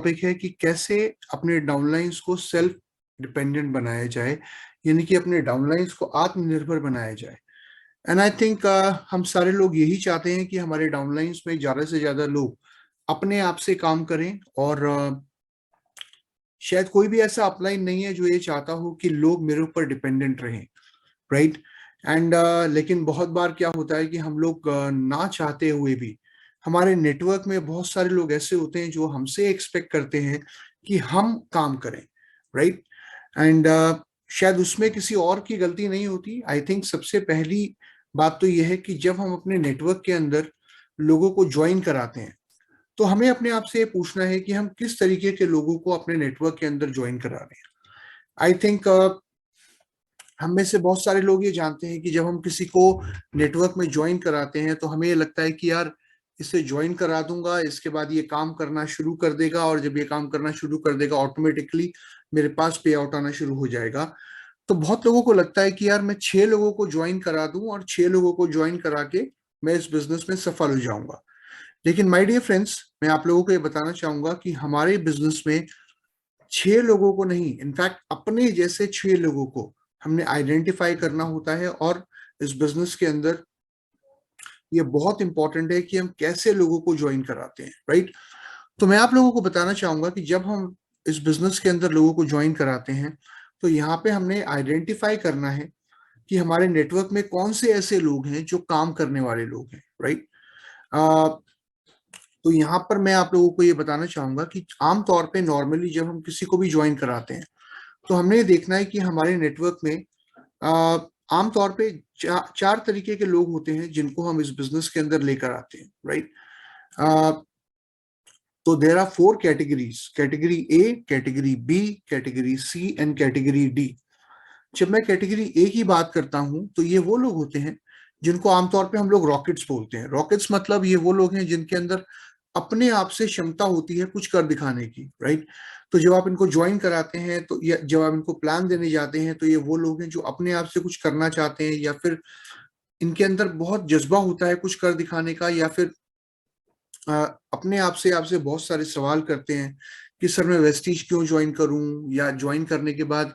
Topic है कि कैसे अपने डाउनलाइंस को सेल्फ डिपेंडेंट बनाया जाए, यानी कि अपने डाउनलाइंस को आत्मनिर्भर बनाया जाए। एंड आई थिंक हम सारे लोग यही चाहते हैं कि हमारे डाउनलाइंस में ज्यादा से ज्यादा लोग अपने आप से काम करें। और शायद कोई भी ऐसा अपलाइन नहीं है जो ये चाहता हो कि लोग मेरे ऊपर डिपेंडेंट रहें, राइट। एंड लेकिन बहुत बार क्या होता है कि हम लोग ना चाहते हुए भी हमारे नेटवर्क में बहुत सारे लोग ऐसे होते हैं जो हमसे एक्सपेक्ट करते हैं कि हम काम करें, राइट। एंड शायद उसमें किसी और की गलती नहीं होती। आई थिंक सबसे पहली बात तो यह है कि जब हम अपने नेटवर्क के अंदर लोगों को ज्वाइन कराते हैं तो हमें अपने आप से ये पूछना है कि हम किस तरीके के लोगों को अपने नेटवर्क के अंदर ज्वाइन करा रहे हैं। आई थिंक हम में से बहुत सारे लोग ये जानते हैं कि जब हम किसी को नेटवर्क में ज्वाइन कराते हैं तो हमें ये लगता है कि यार इसे ज्वाइन करा दूंगा, इसके बाद ये काम करना शुरू कर देगा, और जब ये काम करना शुरू कर देगा ऑटोमेटिकली मेरे पास पे आउट आना शुरू हो जाएगा। तो बहुत लोगों को लगता है कि यार मैं 6 लोगों को ज्वाइन करा दूं और 6 लोगों को ज्वाइन करा के मैं इस बिजनेस में सफल हो जाऊंगा। लेकिन माय डियर फ्रेंड्स, मैं आप लोगों को ये बताना चाहूंगा कि हमारे बिजनेस में 6 लोगों को नहीं, इनफैक्ट अपने जैसे 6 लोगों को हमने आइडेंटिफाई करना होता है। और इस बिजनेस के अंदर ये बहुत इंपॉर्टेंट है कि हम कैसे लोगों को ज्वाइन कराते हैं, राइट। तो मैं आप लोगों को बताना चाहूंगा कि जब हम इस बिजनेस के अंदर लोगों को ज्वाइन कराते हैं तो यहाँ पे हमने आइडेंटिफाई करना है कि हमारे नेटवर्क में कौन से ऐसे लोग हैं जो काम करने वाले लोग हैं, राइट। तो यहाँ पर मैं आप लोगों को ये बताना चाहूंगा कि आमतौर पे नॉर्मली जब हम किसी को भी ज्वाइन कराते हैं तो हमने ये देखना है कि हमारे नेटवर्क में आमतौर पे 4 तरीके के लोग होते हैं जिनको हम इस बिजनेस के अंदर लेकर आते हैं, राइट। तो there are 4 categories: category A, category B, category C and category D. जब मैं कैटेगरी ए की बात करता हूं तो ये वो लोग होते हैं जिनको आमतौर पे हम लोग रॉकेट्स बोलते हैं। रॉकेट्स मतलब ये वो लोग हैं जिनके अंदर अपने आप से क्षमता होती है कुछ कर दिखाने की, राइट। तो जब आप इनको ज्वाइन कराते हैं तो या जब आप इनको प्लान देने जाते हैं तो ये वो लोग हैं जो अपने आप से कुछ करना चाहते हैं, या फिर इनके अंदर बहुत जज्बा होता है कुछ कर दिखाने का, या फिर अपने आप से आपसे बहुत सारे सवाल करते हैं कि सर मैं वेस्टीज क्यों ज्वाइन करूं, या ज्वाइन करने के बाद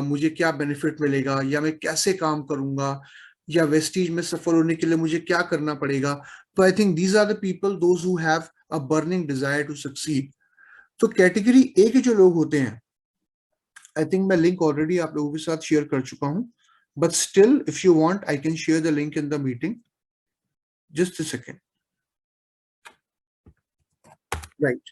मुझे क्या बेनिफिट मिलेगा, या मैं कैसे काम करूंगा, या वेस्टीज में सफल होने के लिए मुझे क्या करना पड़ेगा। तो I think these are the people those who have a burning desire to succeed. तो कैटेगरी ए के जो लोग होते हैं, आई थिंक मैं लिंक ऑलरेडी आप लोगों के साथ शेयर कर चुका हूं, but still if you want I can share the link in the meeting. Just a second, right.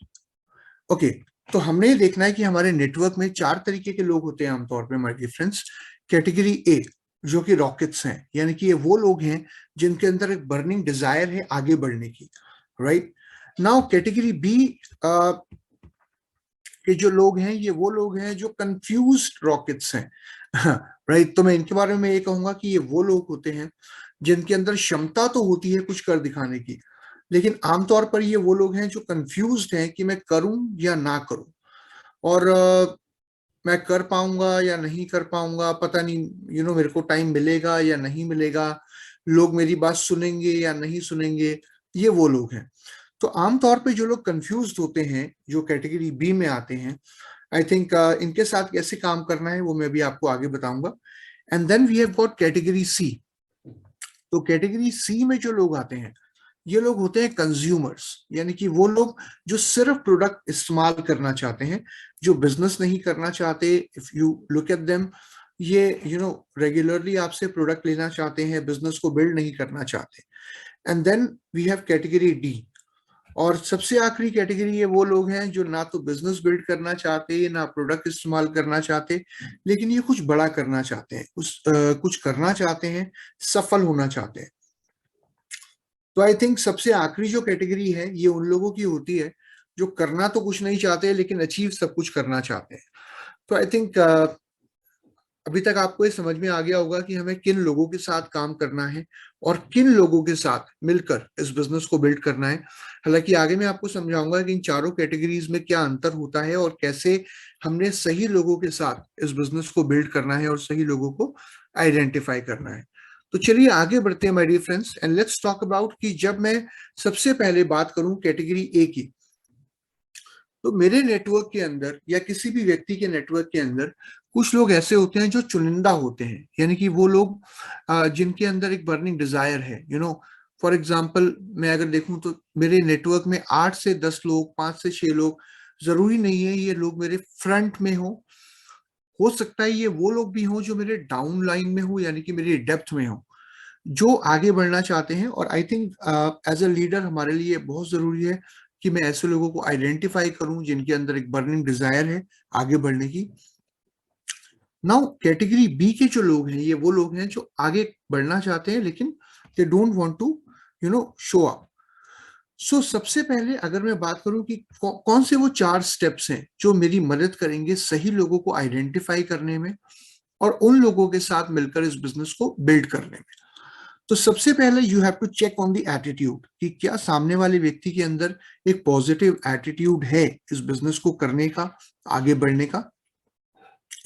Okay, तो हमने ये देखना है कि हमारे नेटवर्क में 4 तरीके के लोग होते हैं आमतौर पे, my dear friends. Category A जो कि रॉकेट्स हैं, यानी कि ये वो लोग हैं जिनके अंदर एक बर्निंग डिजायर है आगे बढ़ने की, राइट। नाउ कैटेगरी बी के जो लोग हैं ये वो लोग हैं जो कंफ्यूज्ड रॉकेट्स हैं, राइट। तो मैं इनके बारे में ये कहूंगा कि ये वो लोग होते हैं जिनके अंदर क्षमता तो होती है कुछ कर दिखाने की, लेकिन आमतौर पर ये वो लोग हैं जो कंफ्यूज्ड हैं कि मैं करूं या ना करूं, और मैं कर पाऊंगा या नहीं कर पाऊंगा, पता नहीं, मेरे को टाइम मिलेगा या नहीं मिलेगा, लोग मेरी बात सुनेंगे या नहीं सुनेंगे। ये वो लोग हैं। तो आमतौर पे जो लोग कंफ्यूज्ड होते हैं जो कैटेगरी बी में आते हैं, आई थिंक इनके साथ कैसे काम करना है वो मैं भी आपको आगे बताऊंगा। And then we have got category C. तो कैटेगरी सी में जो लोग आते हैं ये लोग होते हैं कंज्यूमर्स, यानी कि वो लोग जो सिर्फ प्रोडक्ट इस्तेमाल करना चाहते हैं, जो बिजनेस नहीं करना चाहते। If you look at them, ये रेगुलरली आपसे प्रोडक्ट लेना चाहते हैं, बिजनेस को बिल्ड नहीं करना चाहते। And then we have category D. और सबसे आखिरी कैटेगरी ये वो लोग हैं जो ना तो बिजनेस बिल्ड करना चाहते, ना प्रोडक्ट इस्तेमाल करना चाहते, लेकिन ये कुछ बड़ा करना चाहते हैं, कुछ करना चाहते हैं, सफल होना चाहते हैं। तो आई थिंक सबसे आखिरी जो कैटेगरी है ये उन लोगों की होती है जो करना तो कुछ नहीं चाहते लेकिन अचीव सब कुछ करना चाहते हैं। तो आई थिंक अभी तक आपको ये समझ में आ गया होगा कि हमें किन लोगों के साथ काम करना है और किन लोगों के साथ मिलकर इस बिजनेस को बिल्ड करना है। हालांकि आगे मैं आपको समझाऊंगा कि इन चारों कैटेगरीज में क्या अंतर होता है और कैसे हमने सही लोगों के साथ इस बिजनेस को बिल्ड करना है और सही लोगों को आइडेंटिफाई करना है। तो चलिए आगे बढ़ते हैं my dear friends, and let's talk about कि जब मैं सबसे पहले बात करूं कैटेगरी ए की, तो मेरे नेटवर्क के अंदर या किसी भी व्यक्ति के नेटवर्क के अंदर कुछ लोग ऐसे होते हैं जो चुनिंदा होते हैं, यानी कि वो लोग जिनके अंदर एक बर्निंग डिजायर है। फॉर एग्जाम्पल मैं अगर देखूं तो मेरे नेटवर्क में 8 से 10 लोग, 5 से 6 लोग, जरूरी नहीं है ये लोग मेरे फ्रंट में हो सकता है ये वो लोग भी हों जो मेरे डाउन लाइन में हो, यानी कि मेरी डेप्थ में हो, जो आगे बढ़ना चाहते हैं। और I think as a leader हमारे लिए बहुत जरूरी है कि मैं ऐसे लोगों को आइडेंटिफाई करूं जिनके अंदर एक बर्निंग डिजायर है आगे बढ़ने की। नाउ कैटेगरी बी के जो लोग हैं, ये वो लोग हैं जो आगे बढ़ना चाहते हैं लेकिन they don't want to show up. So सबसे पहले अगर मैं बात करूं कि कौन से वो 4 स्टेप्स हैं जो मेरी मदद करेंगे सही लोगों को आइडेंटिफाई करने में और उन लोगों के साथ मिलकर इस बिजनेस को बिल्ड करने में। तो सबसे पहले you have to check on the attitude कि क्या सामने वाले व्यक्ति के अंदर एक पॉजिटिव एटीट्यूड है इस बिजनेस को करने का, आगे बढ़ने का।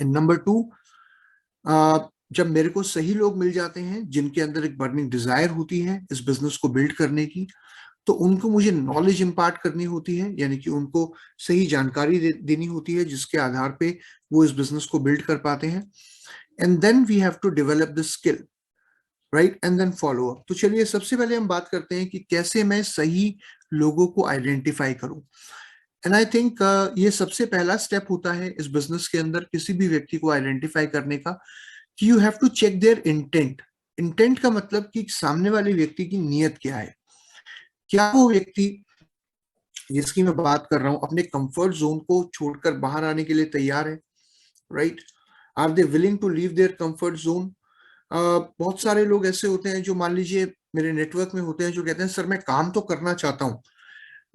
एंड नंबर 2, जब मेरे को सही लोग मिल जाते हैं जिनके अंदर एक बर्निंग डिजायर होती है इस बिजनेस को बिल्ड करने की, तो उनको मुझे नॉलेज इम्पार्ट करनी होती है, यानी कि उनको सही जानकारी देनी होती है जिसके आधार पे वो इस बिजनेस को बिल्ड कर पाते हैं। And then we have to develop the skill, right, and then follow up. तो चलिए सबसे पहले हम बात करते हैं कि कैसे मैं सही लोगों को आइडेंटिफाई करूं। एंड आई थिंक ये सबसे पहला स्टेप होता है इस बिजनेस के अंदर किसी भी व्यक्ति को आइडेंटिफाई करने का कि you have to check their intent. Intent का मतलब कि सामने वाले व्यक्ति की नीयत क्या है। क्या वो व्यक्ति जिसकी मैं बात कर रहा हूं अपने कंफर्ट जोन को छोड़कर बाहर आने के लिए तैयार है, right? Are they willing to leave their comfort zone? बहुत सारे लोग ऐसे होते हैं जो मान लीजिए मेरे नेटवर्क में होते हैं जो कहते हैं सर मैं काम तो करना चाहता हूँ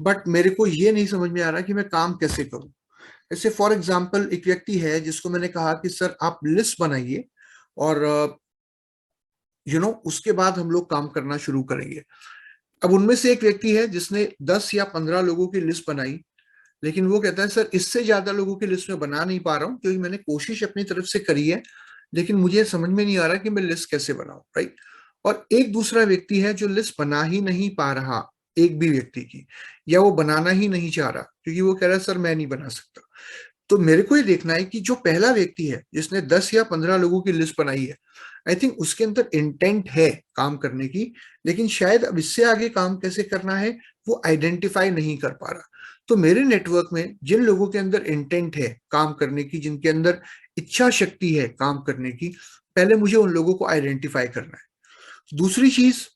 बट मेरे को ये नहीं समझ में आ रहा कि मैं काम कैसे करूं। ऐसे फॉर एग्जाम्पल एक व्यक्ति है जिसको मैंने कहा कि सर आप लिस्ट बनाइए और उसके बाद हम लोग काम करना शुरू करेंगे। अब उनमें से एक व्यक्ति है जिसने 10 या 15 लोगों की लिस्ट बनाई, लेकिन वो कहता है सर इससे ज्यादा लोगों की लिस्ट में बना नहीं पा रहा हूँ क्योंकि मैंने कोशिश अपनी तरफ से करी है लेकिन मुझे समझ में नहीं आ रहा कि मैं लिस्ट कैसे बनाऊं, राइट? और एक दूसरा व्यक्ति है जो लिस्ट बना ही नहीं पा रहा एक भी व्यक्ति की, या वो बनाना ही नहीं चाह रहा क्योंकि वो कह रहा है सर मैं नहीं बना सकता। तो मेरे को ये देखना है कि जो पहला व्यक्ति है जिसने 10 या 15 लोगों की लिस्ट बनाई है, आई थिंक उसके अंदर इंटेंट है काम करने की, लेकिन शायद अब इससे आगे काम कैसे करना है वो आइडेंटिफाई नहीं कर पा रहा। तो मेरे नेटवर्क में जिन लोगों के अंदर इंटेंट है काम करने की, जिनके अंदर इच्छा शक्ति है काम करने की, पहले मुझे उन लोगों को आइडेंटिफाई करना है। दूसरी चीज,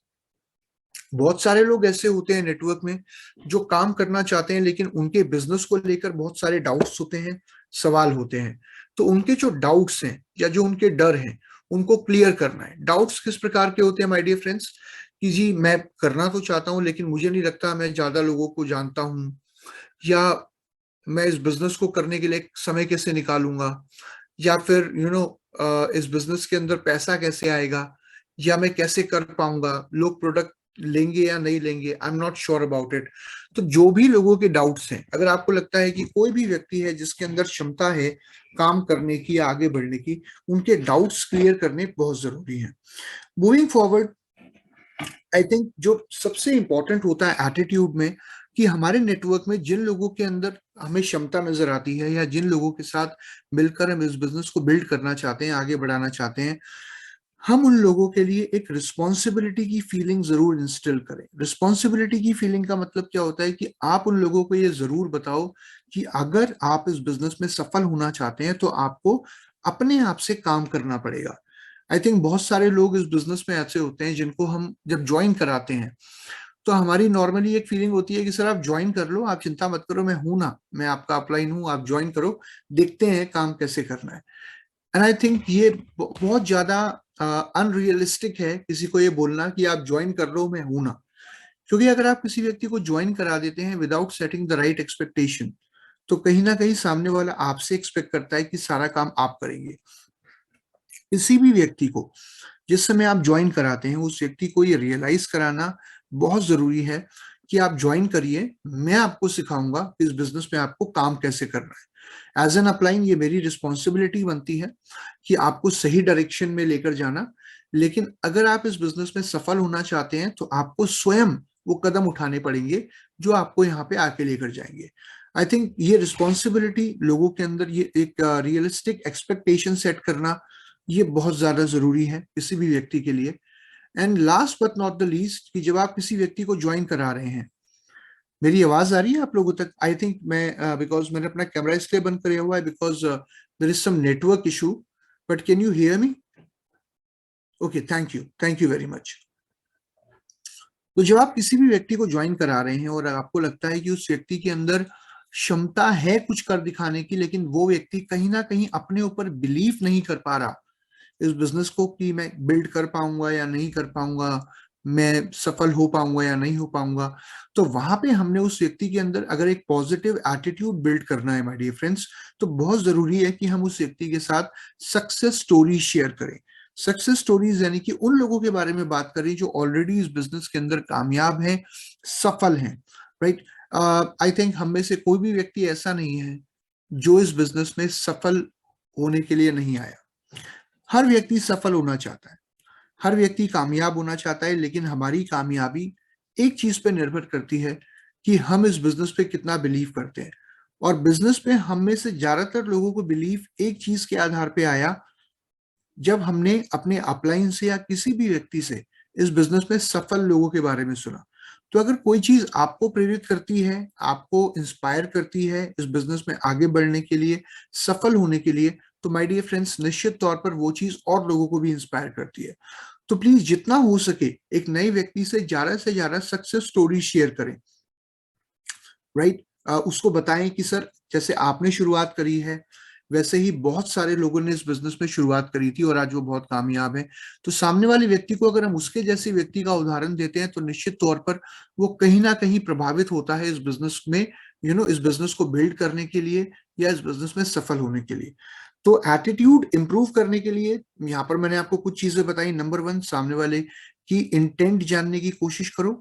बहुत सारे लोग ऐसे होते हैं नेटवर्क में जो काम करना चाहते हैं लेकिन उनके बिजनेस को लेकर बहुत सारे डाउट्स होते हैं, सवाल होते हैं। तो उनके जो डाउट्स हैं या जो उनके डर हैं उनको क्लियर करना है। डाउट्स किस प्रकार के होते हैं माय डियर फ्रेंड्स, कि जी मैं करना तो चाहता हूं लेकिन मुझे नहीं लगता मैं ज्यादा लोगों को जानता हूं, या मैं इस बिजनेस को करने के लिए समय कैसे निकालूंगा, या फिर इस बिजनेस के अंदर पैसा कैसे आएगा, या मैं कैसे कर पाऊंगा, लोग प्रोडक्ट लेंगे या नहीं लेंगे, I am not sure about it. तो जो भी लोगों के डाउट्स हैं, अगर आपको लगता है कि कोई भी व्यक्ति है जिसके अंदर क्षमता है काम करने की या आगे बढ़ने की, उनके डाउट्स क्लियर करने बहुत जरूरी है। मूविंग फॉरवर्ड, आई थिंक जो सबसे इंपॉर्टेंट होता है एटीट्यूड में, कि हमारे नेटवर्क में जिन लोगों के अंदर हमें क्षमता नजर आती है या जिन लोगों के साथ मिलकर हम इस बिजनेस को बिल्ड करना चाहते हैं, आगे बढ़ाना चाहते हैं, हम उन लोगों के लिए एक रिस्पॉन्सिबिलिटी की फीलिंग जरूर इंस्टिल करें। रिस्पॉन्सिबिलिटी की फीलिंग का मतलब क्या होता है कि आप उन लोगों को ये जरूर बताओ कि अगर आप इस बिजनेस में सफल होना चाहते हैं तो आपको अपने आप से काम करना पड़ेगा। आई थिंक बहुत सारे लोग इस बिजनेस में ऐसे होते हैं जिनको हम जब ज्वाइन कराते हैं तो हमारी नॉर्मली एक फीलिंग होती है कि सर आप ज्वाइन कर लो, आप चिंता मत करो, मैं हूं ना, मैं आपका अपलाइन हूं, आप ज्वाइन करो, देखते हैं काम कैसे करना है। एंड आई थिंक ये बहुत ज्यादा अनरियलिस्टिक है किसी को ये बोलना कि आप ज्वाइन कर लो, मैं हूं ना। क्योंकि अगर आप किसी व्यक्ति को ज्वाइन करा देते हैं without setting the right expectation, तो कहीं ना कहीं सामने वाला आपसे एक्सपेक्ट करता है कि सारा काम आप करेंगे। किसी भी व्यक्ति को जिस समय आप ज्वाइन कराते हैं उस व्यक्ति को ये रियलाइज कराना बहुत जरूरी है कि आप ज्वाइन करिए, मैं आपको सिखाऊंगा कि इस बिजनेस में आपको काम कैसे करना है। एज एन अपलाइन ये मेरी रिस्पॉन्सिबिलिटी बनती है कि आपको सही डायरेक्शन में लेकर जाना, लेकिन अगर आप इस बिजनेस में सफल होना चाहते हैं तो आपको स्वयं वो कदम उठाने पड़ेंगे जो आपको यहाँ पे आके लेकर जाएंगे। आई थिंक ये रिस्पॉन्सिबिलिटी लोगों के अंदर, ये एक रियलिस्टिक एक्सपेक्टेशन सेट करना, ये बहुत ज्यादा जरूरी है किसी भी व्यक्ति के लिए। And last but not the least, कि जब आप किसी व्यक्ति को ज्वाइन करा रहे हैं, मेरी आवाज आ रही है आप लोगों तक? आई थिंक मैं बिकॉज मैंने अपना कैमरा इसलिए बंद किया हुआ है because there is some network issue, but can you hear me? Okay, thank you very much. तो जब आप किसी भी व्यक्ति को ज्वाइन करा रहे हैं और आपको लगता है कि उस व्यक्ति के अंदर क्षमता है कुछ कर दिखाने की, लेकिन वो व्यक्ति कहीं ना कहीं अपने ऊपर बिलीव नहीं कर पा रहा इस बिजनेस को कि मैं बिल्ड कर पाऊंगा या नहीं कर पाऊंगा, मैं सफल हो पाऊंगा या नहीं हो पाऊंगा, तो वहां पे हमने उस व्यक्ति के अंदर अगर एक पॉजिटिव एटीट्यूड बिल्ड करना है माय डियर फ्रेंड्स, तो बहुत जरूरी है कि हम उस व्यक्ति के साथ सक्सेस स्टोरी शेयर करें। सक्सेस स्टोरीज यानी कि उन लोगों के बारे में बात करें जो ऑलरेडी इस बिजनेस के अंदर कामयाब हैं, सफल हैं, राइट। आई थिंक हम में से कोई भी व्यक्ति ऐसा नहीं है जो इस बिजनेस में सफल होने के लिए नहीं आया। हर व्यक्ति सफल होना चाहता है, हर व्यक्ति कामयाब होना चाहता है, लेकिन हमारी कामयाबी एक चीज पे निर्भर करती है कि हम इस बिजनेस पे कितना बिलीव करते हैं। और बिजनेस पे हम में से ज्यादातर लोगों को बिलीव एक चीज के आधार पे आया, जब हमने अपने अपलाइन से या किसी भी व्यक्ति से इस बिजनेस में सफल लोगों के बारे में सुना। तो अगर कोई चीज आपको प्रेरित करती है, आपको इंस्पायर करती है इस बिजनेस में आगे बढ़ने के लिए, सफल होने के लिए, तो माय डियर फ्रेंड्स, निश्चित तौर पर वो चीज और लोगों को भी इंस्पायर करती है। तो प्लीज जितना हो सके एक नए व्यक्ति से ज्यादा सक्सेस स्टोरी शेयर करें, राइट। उसको बताएं कि सर, जैसे आपने शुरुआत करी है वैसे ही बहुत सारे लोगों ने इस बिजनेस में शुरुआत करी थी और आज वो बहुत कामयाब है। तो सामने वाले व्यक्ति को अगर हम उसके जैसे व्यक्ति का उदाहरण देते हैं तो निश्चित तौर पर वो कहीं ना कहीं प्रभावित होता है इस बिजनेस में, इस बिजनेस को बिल्ड करने के लिए या इस बिजनेस में सफल होने के लिए। तो एटीट्यूड इंप्रूव करने के लिए यहाँ पर मैंने आपको कुछ चीजें बताई। नंबर 1, सामने वाले की इंटेंट जानने की कोशिश करो।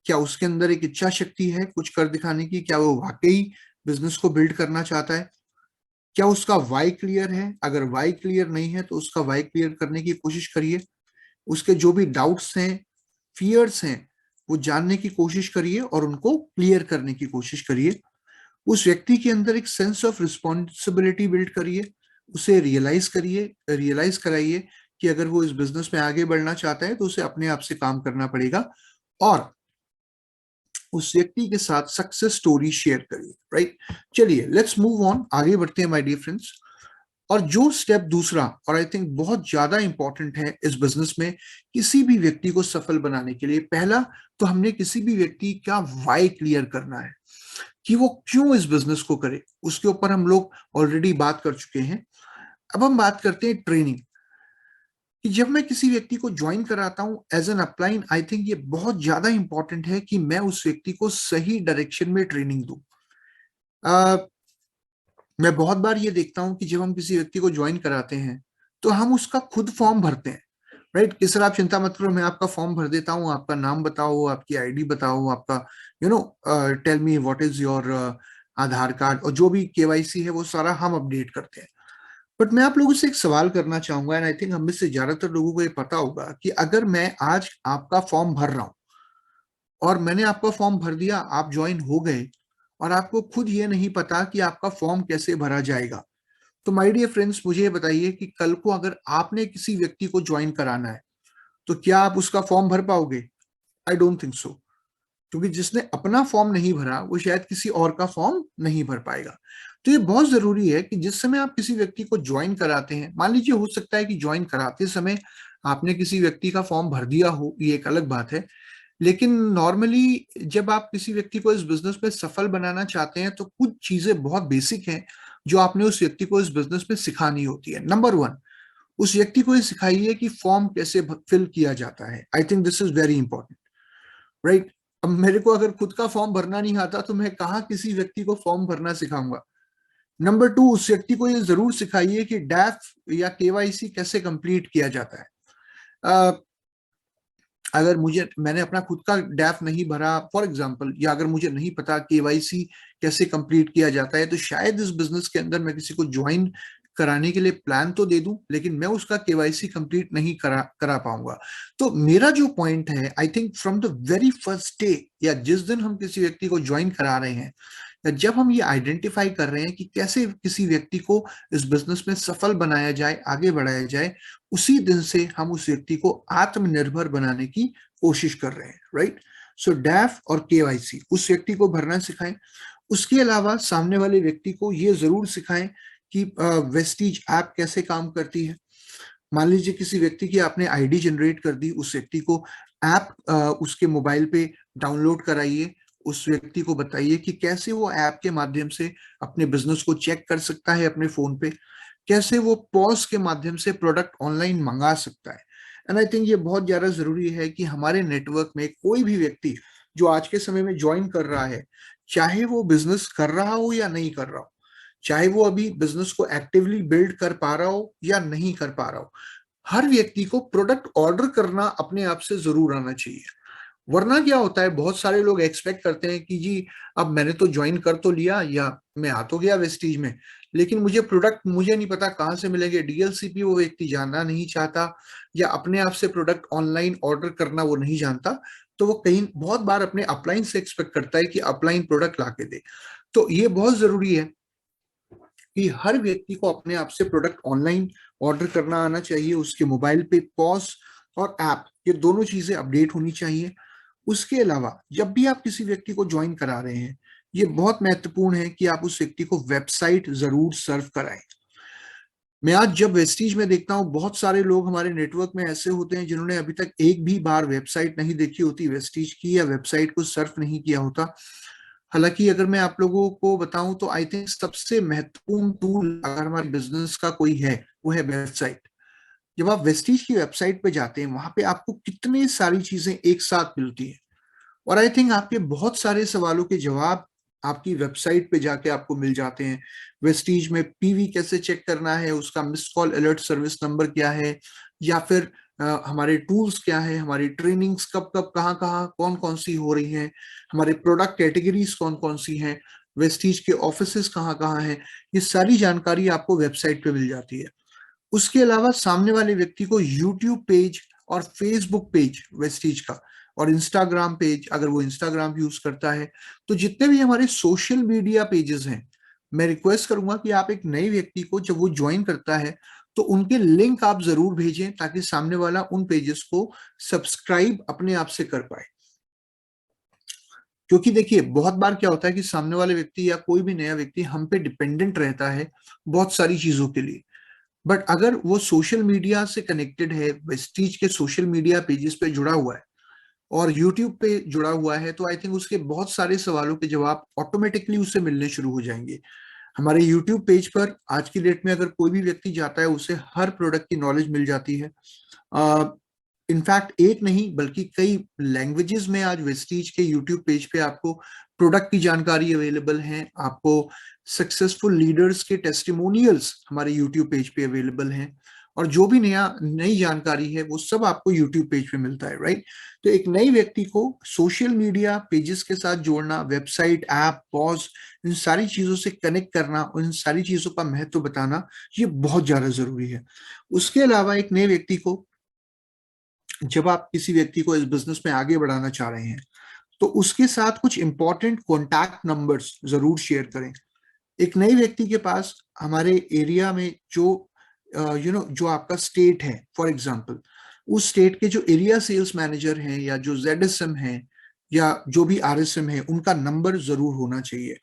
क्या उसके अंदर एक इच्छा शक्ति है कुछ कर दिखाने की? क्या वो वाकई बिजनेस को बिल्ड करना चाहता है? क्या उसका वाई क्लियर है? अगर वाई क्लियर नहीं है तो उसका वाई क्लियर करने की कोशिश करिए। उसके जो भी डाउट्स हैं, फियर्स हैं, वो जानने की कोशिश करिए और उनको क्लियर करने की कोशिश करिए। उस व्यक्ति के अंदर एक सेंस ऑफ रिस्पॉन्सिबिलिटी बिल्ड करिए, उसे रियलाइज कराइए कि अगर वो इस बिजनेस में आगे बढ़ना चाहता है तो उसे अपने आप से काम करना पड़ेगा। और उस व्यक्ति के साथ सक्सेस स्टोरी शेयर करिए, राइट। चलिए लेट्स मूव ऑन, आगे बढ़ते हैं माय डियर फ्रेंड्स। और जो स्टेप दूसरा, और आई थिंक बहुत ज्यादा इंपॉर्टेंट है इस बिजनेस में किसी भी व्यक्ति को सफल बनाने के लिए, पहला तो हमने किसी भी व्यक्ति का वाई क्लियर करना है कि वो क्यों इस बिजनेस को करे। उसके ऊपर हम लोग ऑलरेडी बात कर चुके हैं। अब हम बात करते हैं ट्रेनिंग कि जब मैं किसी व्यक्ति को ज्वाइन कराता हूं as an upline, I think ये बहुत ज्यादा इंपॉर्टेंट है कि मैं उस व्यक्ति को सही डायरेक्शन में ट्रेनिंग दूं। मैं बहुत बार ये देखता हूं कि जब हम किसी व्यक्ति को ज्वाइन कराते हैं तो हम उसका खुद फॉर्म भरते हैं, राइट। कि सर आप चिंता मत करो, मैं आपका फॉर्म भर देता हूँ, आपका नाम बताओ, आपकी आईडी बताओ, आपका tell me what is your Aadhaar card, और जो भी केवाईसी है वो सारा हम अपडेट करते हैं। बट मैं आप लोगों से एक सवाल करना चाहूंगा, एंड आई थिंक हम में से ज्यादातर लोगों को ये पता होगा कि अगर मैं आज आपका फॉर्म भर रहा हूं और मैंने आपका फॉर्म भर दिया, आप ज्वाइन हो गए, और आपको खुद ये नहीं पता कि आपका फॉर्म कैसे भरा जाएगा, तो माय डियर फ्रेंड्स मुझे ये बताइए कि कल को अगर आपने किसी व्यक्ति को ज्वाइन कराना है तो क्या आप उसका फॉर्म भर पाओगे? I don't think so. क्योंकि जिसने अपना फॉर्म नहीं भरा वो शायद किसी और का फॉर्म नहीं भर पाएगा। तो ये बहुत जरूरी है कि जिस समय आप किसी व्यक्ति को ज्वाइन कराते हैं, मान लीजिए हो सकता है कि ज्वाइन कराते समय आपने किसी व्यक्ति का फॉर्म भर दिया हो, ये एक अलग बात है, लेकिन नॉर्मली जब आप किसी व्यक्ति को इस बिजनेस में सफल बनाना चाहते हैं तो कुछ चीजें बहुत बेसिक हैं जो आपने उस व्यक्ति को इस बिजनेस में सिखानी होती है। नंबर 1, उस व्यक्ति को ये सिखाइए कि फॉर्म कैसे फिल किया जाता है। आई think this is very important, right. अब मेरे को अगर खुद का फॉर्म भरना नहीं आता तो मैं कहाँ किसी व्यक्ति को फॉर्म भरना सिखाऊंगा। नंबर 2, उस व्यक्ति को ये जरूर सिखाइए कि डैफ या केवाईसी कैसे कंप्लीट किया जाता है। अगर मैंने अपना खुद का डैफ नहीं भरा फॉर एग्जांपल, या अगर मुझे नहीं पता केवाईसी कैसे कंप्लीट किया जाता है, तो शायद इस बिजनेस के अंदर मैं किसी को ज्वाइन कराने के लिए प्लान तो दे दूं लेकिन मैं उसका केवाईसी कंप्लीट नहीं करा पाऊंगा। तो मेरा जो पॉइंट है, I think from the very first day, या जिस दिन हम किसी व्यक्ति को ज्वाइन करा रहे हैं, या जब हम ये आइडेंटिफाई कर रहे हैं कि कैसे किसी व्यक्ति को इस बिजनेस में सफल बनाया जाए, आगे बढ़ाया जाए, उसी दिन से हम उस व्यक्ति को आत्मनिर्भर बनाने की कोशिश कर रहे हैं, राइट? सो डैफ और केवाईसी उस व्यक्ति को भरना सिखाएं। उसके अलावा सामने वाले व्यक्ति को ये जरूर सिखाएं कि वेस्टीज ऐप कैसे काम करती है। मान लीजिए किसी व्यक्ति की आपने आईडी जनरेट कर दी, उस व्यक्ति को ऐप उसके मोबाइल पे डाउनलोड कराइए, उस व्यक्ति को बताइए कि कैसे वो ऐप के माध्यम से अपने बिजनेस को चेक कर सकता है अपने फोन पे, कैसे वो पॉज के माध्यम से प्रोडक्ट ऑनलाइन मंगा सकता है। एंड आई थिंक ये बहुत ज्यादा जरूरी है कि हमारे नेटवर्क में कोई भी व्यक्ति जो आज के समय में ज्वाइन कर रहा है, चाहे वो बिजनेस कर रहा हो या नहीं कर रहा हो, चाहे वो अभी बिजनेस को एक्टिवली बिल्ड कर पा रहा हो या नहीं कर पा रहा हो, हर व्यक्ति को प्रोडक्ट ऑर्डर करना अपने आप से जरूर आना चाहिए। वरना क्या होता है, बहुत सारे लोग एक्सपेक्ट करते हैं कि जी अब मैंने तो ज्वाइन कर तो लिया या मैं आ तो गया वेस्टीज में, लेकिन मुझे नहीं पता कहाँ से मिलेंगे, डीएलसीपी वो व्यक्ति जानना नहीं चाहता, या अपने आप से प्रोडक्ट ऑनलाइन ऑर्डर करना वो नहीं जानता। तो वो कहीं बहुत बार अपने अपलाइन से एक्सपेक्ट करता है कि अपलाइन प्रोडक्ट ला के दे। तो ये बहुत जरूरी है कि हर व्यक्ति को अपने आप से प्रोडक्ट ऑनलाइन ऑर्डर करना आना चाहिए, उसके मोबाइल पे पॉज और ऐप ये दोनों चीजें अपडेट होनी चाहिए। उसके अलावा जब भी आप किसी व्यक्ति को ज्वाइन करा रहे हैं, ये बहुत महत्वपूर्ण है कि आप उस व्यक्ति को वेबसाइट जरूर सर्व कराएं। मैं आज जब वेस्टीज में देखता हूँ, बहुत सारे लोग हमारे नेटवर्क में ऐसे होते हैं जिन्होंने अभी तक एक भी बार वेबसाइट नहीं देखी होती वेस्टीज की, या वेबसाइट को सर्फ नहीं किया होता। हालांकि अगर मैं आप लोगों को बताऊं तो आई थिंक सबसे महत्वपूर्ण टूल अगर हमारे बिजनेस का कोई है वो है वेबसाइट। जब आप वेस्टीज की वेबसाइट पे जाते हैं, वहां पे आपको कितनी सारी चीजें एक साथ मिलती हैं, और आई थिंक आपके बहुत सारे सवालों के जवाब आपकी वेबसाइट पे जाके आपको मिल जाते हैं। वेस्टीज में पीवी कैसे चेक करना है, उसका miss call alert service number क्या है, या फिर हमारे टूल्स क्या है, हमारी ट्रेनिंग्स कब कब कहाँ कहाँ कौन कौन सी हो रही हैं, हमारे प्रोडक्ट कैटेगरीज कौन कौन सी हैं, वेस्टीज के ऑफिसेस कहाँ कहाँ हैं, ये सारी जानकारी आपको वेबसाइट पे मिल जाती है। उसके अलावा सामने वाले व्यक्ति को यूट्यूब पेज और फेसबुक पेज वेस्टीज का, और इंस्टाग्राम पेज अगर वो इंस्टाग्राम यूज करता है, तो जितने भी हमारे सोशल मीडिया पेजेस हैं, मैं रिक्वेस्ट करूंगा कि आप एक नए व्यक्ति को जब वो ज्वाइन करता है तो उनके लिंक आप जरूर भेजें, ताकि सामने वाला उन पेजेस को सब्सक्राइब अपने आप से कर पाए। क्योंकि देखिए बहुत बार क्या होता है कि सामने वाले व्यक्ति या कोई भी नया व्यक्ति हम पे डिपेंडेंट रहता है बहुत सारी चीजों के लिए, बट अगर वो सोशल मीडिया से कनेक्टेड है, वेस्टीज के सोशल मीडिया पेजेस पे जुड़ा हुआ है और यूट्यूब पे जुड़ा हुआ है, तो आई थिंक उसके बहुत सारे सवालों के जवाब ऑटोमेटिकली उससे मिलने शुरू हो जाएंगे। हमारे यूट्यूब पेज पर आज की डेट में अगर कोई भी व्यक्ति जाता है, उसे हर प्रोडक्ट की नॉलेज मिल जाती है। इनफैक्ट एक नहीं बल्कि कई लैंग्वेजेस में आज वेस्टीज के यूट्यूब पेज पे आपको प्रोडक्ट की जानकारी अवेलेबल है, आपको सक्सेसफुल लीडर्स के टेस्टिमोनियल्स हमारे यूट्यूब पेज पे अवेलेबल हैं, और जो भी नई जानकारी है वो सब आपको यूट्यूब पेज पे मिलता है, राइट? तो एक नए व्यक्ति को सोशल मीडिया पेजेस के साथ जोड़ना, वेबसाइट, ऐप, पॉज, इन सारी चीजों से कनेक्ट करना और इन सारी चीजों का महत्व बताना, ये बहुत ज्यादा जरूरी है। उसके अलावा एक नए व्यक्ति को, जब आप किसी व्यक्ति को इस बिजनेस में आगे बढ़ाना चाह रहे हैं, तो उसके साथ कुछ इंपॉर्टेंट कॉन्टैक्ट नंबर्स जरूर शेयर करें। एक नए व्यक्ति के पास हमारे एरिया में जो जो आपका स्टेट है, फॉर एग्जांपल उस स्टेट के जो एरिया सेल्स मैनेजर हैं या जो जेडएसएम हैं या जो भी आरएसएम है, उनका नंबर जरूर होना चाहिए।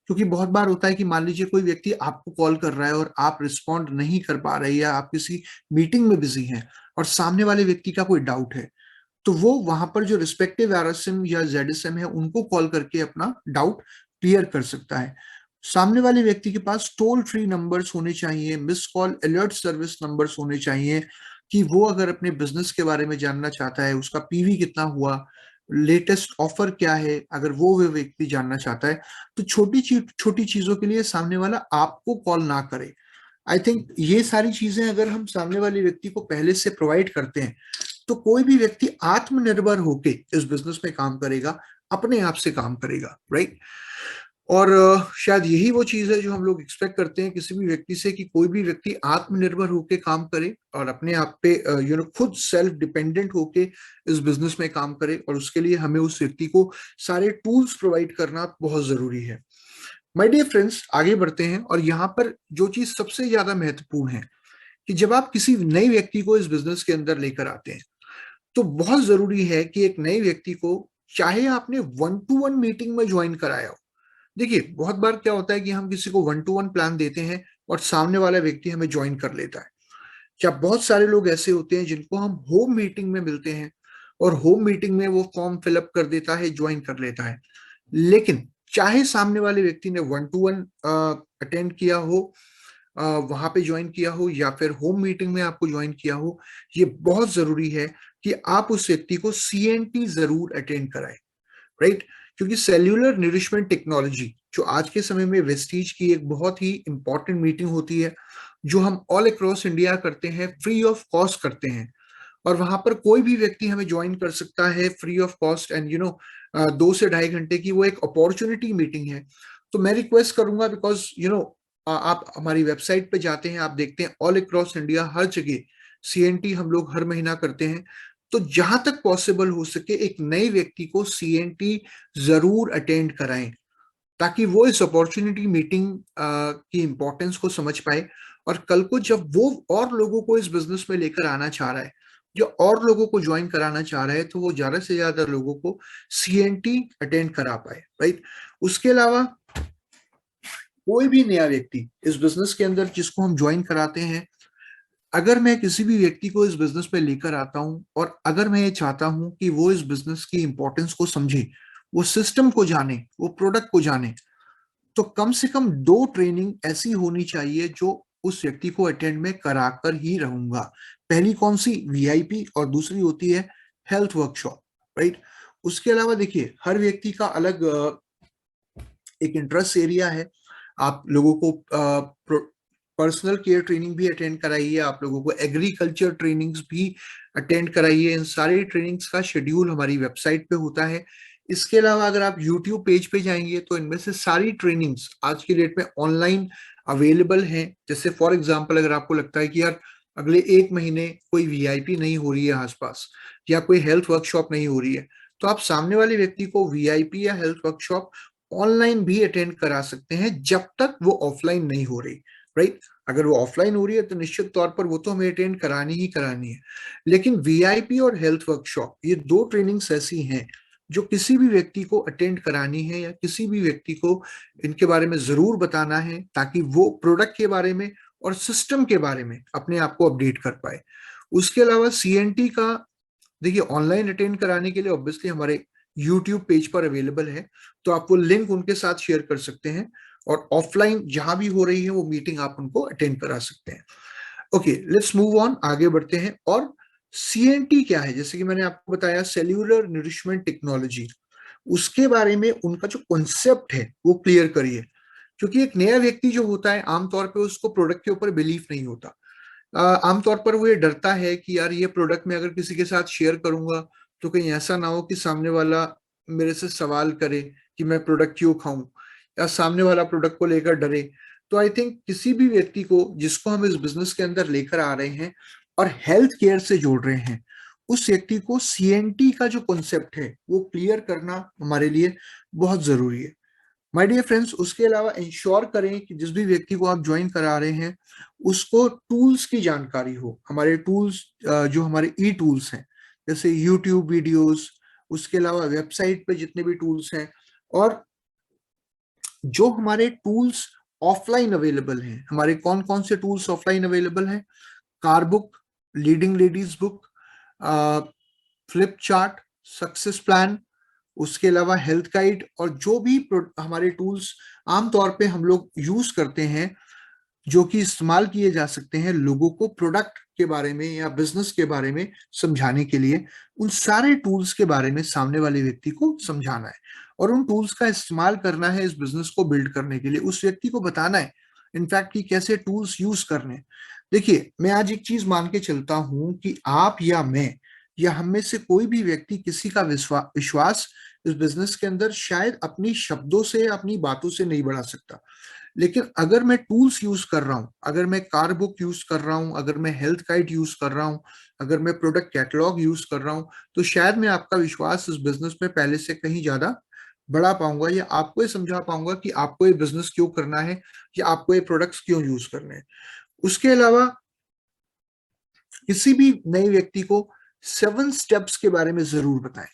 क्योंकि बहुत बार होता है कि मान लीजिए कोई व्यक्ति आपको कॉल कर रहा है और आप रिस्पॉन्ड नहीं कर पा रहे, या आप किसी मीटिंग में बिजी हैं और सामने वाले व्यक्ति का कोई डाउट है, तो वो वहां पर जो रिस्पेक्टिव आरएसएम या जेडएसएम है उनको कॉल करके अपना डाउट क्लियर कर सकता है। सामने वाले व्यक्ति के पास टोल फ्री नंबर्स होने चाहिए, miss call alert service numbers होने चाहिए, कि वो अगर अपने बिजनेस के बारे में जानना चाहता है, उसका पीवी कितना हुआ, लेटेस्ट ऑफर क्या है, अगर वो व्यक्ति जानना चाहता है, तो छोटी चीजों के लिए सामने वाला आपको कॉल ना करे। आई थिंक ये सारी चीजें अगर हम सामने वाले व्यक्ति को पहले से प्रोवाइड करते हैं, तो कोई भी व्यक्ति आत्मनिर्भर होके इस बिजनेस में काम करेगा, अपने आप से काम करेगा, राइट? और शायद यही वो चीज है जो हम लोग एक्सपेक्ट करते हैं किसी भी व्यक्ति से, कि कोई भी व्यक्ति आत्मनिर्भर होके काम करे और अपने आप पे खुद सेल्फ डिपेंडेंट होके इस बिजनेस में काम करे, और उसके लिए हमें उस व्यक्ति को सारे टूल्स प्रोवाइड करना बहुत जरूरी है। माय डियर फ्रेंड्स, आगे बढ़ते हैं। और यहाँ पर जो चीज सबसे ज्यादा महत्वपूर्ण है कि जब आप किसी नए व्यक्ति को इस बिजनेस के अंदर लेकर आते हैं, तो बहुत जरूरी है कि एक नए व्यक्ति को, चाहे आपने वन टू वन मीटिंग में ज्वाइन कराया हो। देखिए, बहुत बार क्या होता है कि हम किसी को वन टू वन प्लान देते हैं और सामने वाला व्यक्ति हमें ज्वाइन कर लेता है। क्या बहुत सारे लोग ऐसे होते हैं जिनको हम होम मीटिंग में मिलते हैं और होम मीटिंग में वो फॉर्म फिलअप कर देता है, ज्वाइन कर लेता है। लेकिन चाहे सामने वाले व्यक्ति ने वन टू वन अटेंड किया हो, वहां पे ज्वाइन किया हो, या फिर होम मीटिंग में आपको ज्वाइन किया हो, ये बहुत जरूरी है कि आप उस व्यक्ति को सीएनटी जरूर अटेंड कराएं। राइट? क्योंकि सेल्यूलर नरिशमेंट टेक्नोलॉजी जो आज के समय में वेस्टीज की एक बहुत ही इंपॉर्टेंट मीटिंग होती है, जो हम ऑल अक्रॉस इंडिया करते हैं, फ्री ऑफ कॉस्ट करते हैं। और वहां पर कोई भी व्यक्ति हमें ज्वाइन कर सकता है फ्री ऑफ कॉस्ट, एंड 2 से ढाई घंटे की वो एक अपॉर्चुनिटी मीटिंग है। तो मैं रिक्वेस्ट करूंगा, बिकॉज आप हमारी वेबसाइट पे जाते हैं, आप देखते हैं ऑल अक्रॉस इंडिया हर जगह सीएनटी हम लोग हर महीना करते हैं। तो जहां तक पॉसिबल हो सके एक नए व्यक्ति को सीएनटी जरूर अटेंड कराएं, ताकि वो इस अपॉर्चुनिटी मीटिंग की इंपॉर्टेंस को समझ पाए। और कल को जब वो और लोगों को इस बिजनेस में लेकर आना चाह रहा है, जो और लोगों को ज्वाइन कराना चाह रहा है, तो वो ज्यादा से ज्यादा लोगों को सीएनटी अटेंड करा पाए। राइट? उसके अलावा कोई भी नया व्यक्ति इस बिजनेस के अंदर जिसको हम ज्वाइन कराते हैं, अगर मैं किसी भी व्यक्ति को इस बिजनेस में लेकर आता हूं और अगर मैं ये चाहता हूं कि वो इस बिजनेस की इंपॉर्टेंस को समझे, वो सिस्टम को जाने, वो प्रोडक्ट को जाने, तो कम से कम 2 ट्रेनिंग ऐसी होनी चाहिए जो उस व्यक्ति को अटेंड में कराकर ही रहूंगा। पहली कौन सी? वीआईपी, और दूसरी होती है हेल्थ वर्कशॉप। राइट? उसके अलावा देखिए, हर व्यक्ति का अलग एक इंटरेस्ट एरिया है। आप लोगों को पर्सनल केयर ट्रेनिंग भी अटेंड कराइए, आप लोगों को एग्रीकल्चर ट्रेनिंग्स भी अटेंड कराइए। इन सारी ट्रेनिंग्स का शेड्यूल हमारी वेबसाइट पे होता है। इसके अलावा अगर आप यूट्यूब पेज पे जाएंगे तो इनमें से सारी ट्रेनिंग्स आज की डेट में ऑनलाइन अवेलेबल हैं। जैसे फॉर एग्जांपल, अगर आपको लगता है कि यार अगले 1 महीने कोई वीआईपी नहीं हो रही है आसपास, या कोई हेल्थ वर्कशॉप नहीं हो रही है, तो आप सामने वाले व्यक्ति को वीआईपी या हेल्थ वर्कशॉप ऑनलाइन भी अटेंड करा सकते हैं, जब तक वो ऑफलाइन नहीं हो रही। राइट? अगर वो ऑफलाइन हो रही है तो निश्चित तौर पर वो तो हमें अटेंड करानी ही करानी है। लेकिन वीआईपी और हेल्थ वर्कशॉप, ये 2 ट्रेनिंग्स ऐसी हैं जो किसी भी व्यक्ति को अटेंड करानी है, या किसी भी व्यक्ति को इनके बारे में जरूर बताना है, ताकि वो प्रोडक्ट के बारे में और सिस्टम के बारे में अपने आप को अपडेट कर पाए। उसके अलावा सीएनटी का, देखिए, ऑनलाइन अटेंड कराने के लिए ऑब्वियसली हमारे यूट्यूब पेज पर अवेलेबल है, तो आप वो लिंक उनके साथ शेयर कर सकते हैं, और ऑफलाइन जहां भी हो रही है वो मीटिंग आप उनको अटेंड करा सकते हैं। ओके, लेट्स मूव ऑन, आगे बढ़ते हैं। और सीएनटी क्या है? जैसे कि मैंने आपको बताया, सेल्यूलर नरिशमेंट टेक्नोलॉजी, उसके बारे में उनका जो कॉन्सेप्ट है वो क्लियर करिए। क्योंकि एक नया व्यक्ति जो होता है, आमतौर पे उसको प्रोडक्ट के ऊपर बिलीफ नहीं होता। आमतौर पर वो ये डरता है कि यार ये प्रोडक्ट मैं अगर किसी के साथ शेयर करूंगा तो कहीं ऐसा ना हो कि सामने वाला मेरे से सवाल करे कि मैं प्रोडक्ट क्यों खाऊं, या सामने वाला प्रोडक्ट को लेकर डरे। तो आई थिंक किसी भी व्यक्ति को जिसको हम इस बिजनेस के अंदर लेकर आ रहे हैं और हेल्थ केयर से जोड़ रहे हैं, उस व्यक्ति को सीएनटी का जो कॉन्सेप्ट है वो क्लियर करना हमारे लिए बहुत जरूरी है। माय डियर फ्रेंड्स, उसके अलावा इंश्योर करें कि जिस भी व्यक्ति को आप ज्वाइन करा रहे हैं उसको टूल्स की जानकारी हो। हमारे टूल्स, जो हमारे ई टूल्स हैं, जैसे यूट्यूब वीडियोस, उसके अलावा वेबसाइट पे जितने भी टूल्स हैं, और जो हमारे टूल्स ऑफलाइन अवेलेबल हैं, हमारे कौन कौन से टूल्स ऑफलाइन अवेलेबल हैं? Car book, leading ladies book, flip chart, success plan, उसके अलावा हेल्थ गाइड, और जो भी हमारे टूल्स आमतौर पे हम लोग यूज करते हैं, जो कि इस्तेमाल किए जा सकते हैं लोगों को प्रोडक्ट के बारे में या बिजनेस के बारे में समझाने के लिए, उन सारे टूल्स के बारे में सामने वाले व्यक्ति को समझाना है, और उन टूल्स का इस्तेमाल करना है इस बिजनेस को बिल्ड करने के लिए। उस व्यक्ति को बताना है इनफैक्ट कि कैसे टूल्स यूज करने। देखिए, मैं आज एक चीज मान के चलता हूं कि आप या मैं या हम में से कोई भी व्यक्ति किसी का विश्वास इस बिजनेस के अंदर शायद अपनी शब्दों से, अपनी बातों से नहीं बढ़ा सकता। लेकिन अगर मैं टूल्स यूज कर रहा हूं, अगर मैं कार बुक यूज कर रहा हूं, अगर मैं हेल्थ गाइड यूज कर रहा हूं, अगर मैं प्रोडक्ट कैटलॉग यूज कर रहा हूं, तो शायद मैं आपका विश्वास इस बिजनेस में पहले से कहीं ज्यादा बढ़ा पाऊंगा, या आपको ये समझा पाऊंगा कि आपको ये बिजनेस क्यों करना है, या आपको ये प्रोडक्ट्स क्यों यूज करने हैं। उसके अलावा किसी भी नए व्यक्ति को 7 स्टेप्स के बारे में जरूर बताएं।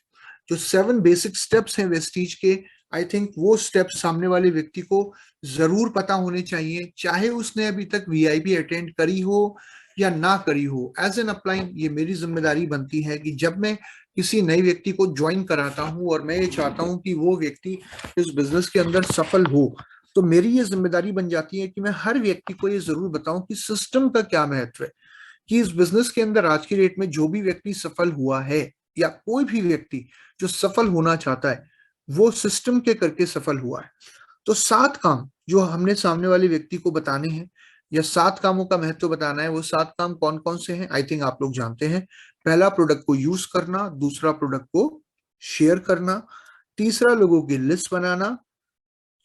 जो 7 बेसिक स्टेप्स हैं वेस्टीज के, आई थिंक वो स्टेप्स सामने वाले व्यक्ति को जरूर पता होने चाहिए, चाहे उसने अभी तक वीआईपी अटेंड करी हो या ना करी हो। एज एन अपलाइन ये मेरी जिम्मेदारी बनती है कि जब मैं किसी नए व्यक्ति को ज्वाइन कराता हूं और मैं ये चाहता हूं कि वो व्यक्ति इस बिजनेस के अंदर सफल हो, तो मेरी ये जिम्मेदारी बन जाती है कि मैं हर व्यक्ति को ये जरूर बताऊं कि सिस्टम का क्या महत्व है, कि इस बिजनेस के अंदर आज की डेट में जो भी व्यक्ति सफल हुआ है, या कोई भी व्यक्ति जो सफल होना चाहता है, वो सिस्टम के करके सफल हुआ है। तो 7 काम जो हमने सामने वाले व्यक्ति को बताने हैं, या 7 कामों का महत्व बताना है, वो 7 काम कौन कौन से हैं आई थिंक आप लोग जानते हैं। पहला, प्रोडक्ट को यूज करना। दूसरा, प्रोडक्ट को शेयर करना। तीसरा, लोगों की लिस्ट बनाना।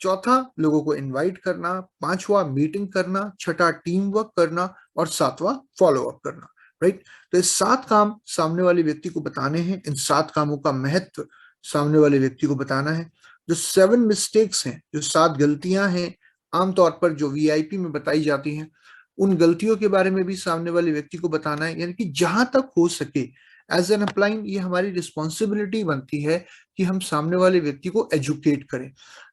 चौथा, लोगों को इनवाइट करना। पांचवा, मीटिंग करना। छठा, टीम वर्क करना। और सातवां, फॉलो अप करना। राइट। तो ये 7 काम सामने वाले व्यक्ति को बताने हैं। इन 7 कामों का महत्व सामने वाले व्यक्ति को बताना है। जो 7 मिस्टेक्स हैं, जो 7 गलतियां हैं आमतौर पर जो वीआईपी में बताई जाती हैं, उन गलतियों के बारे में भी सामने वाले व्यक्ति को बताना है। यानी कि जहां तक हो सके एज एन अपलाइन ये हमारी रिस्पॉन्सिबिलिटी बनती है कि हम सामने वाले व्यक्ति को एजुकेट करें।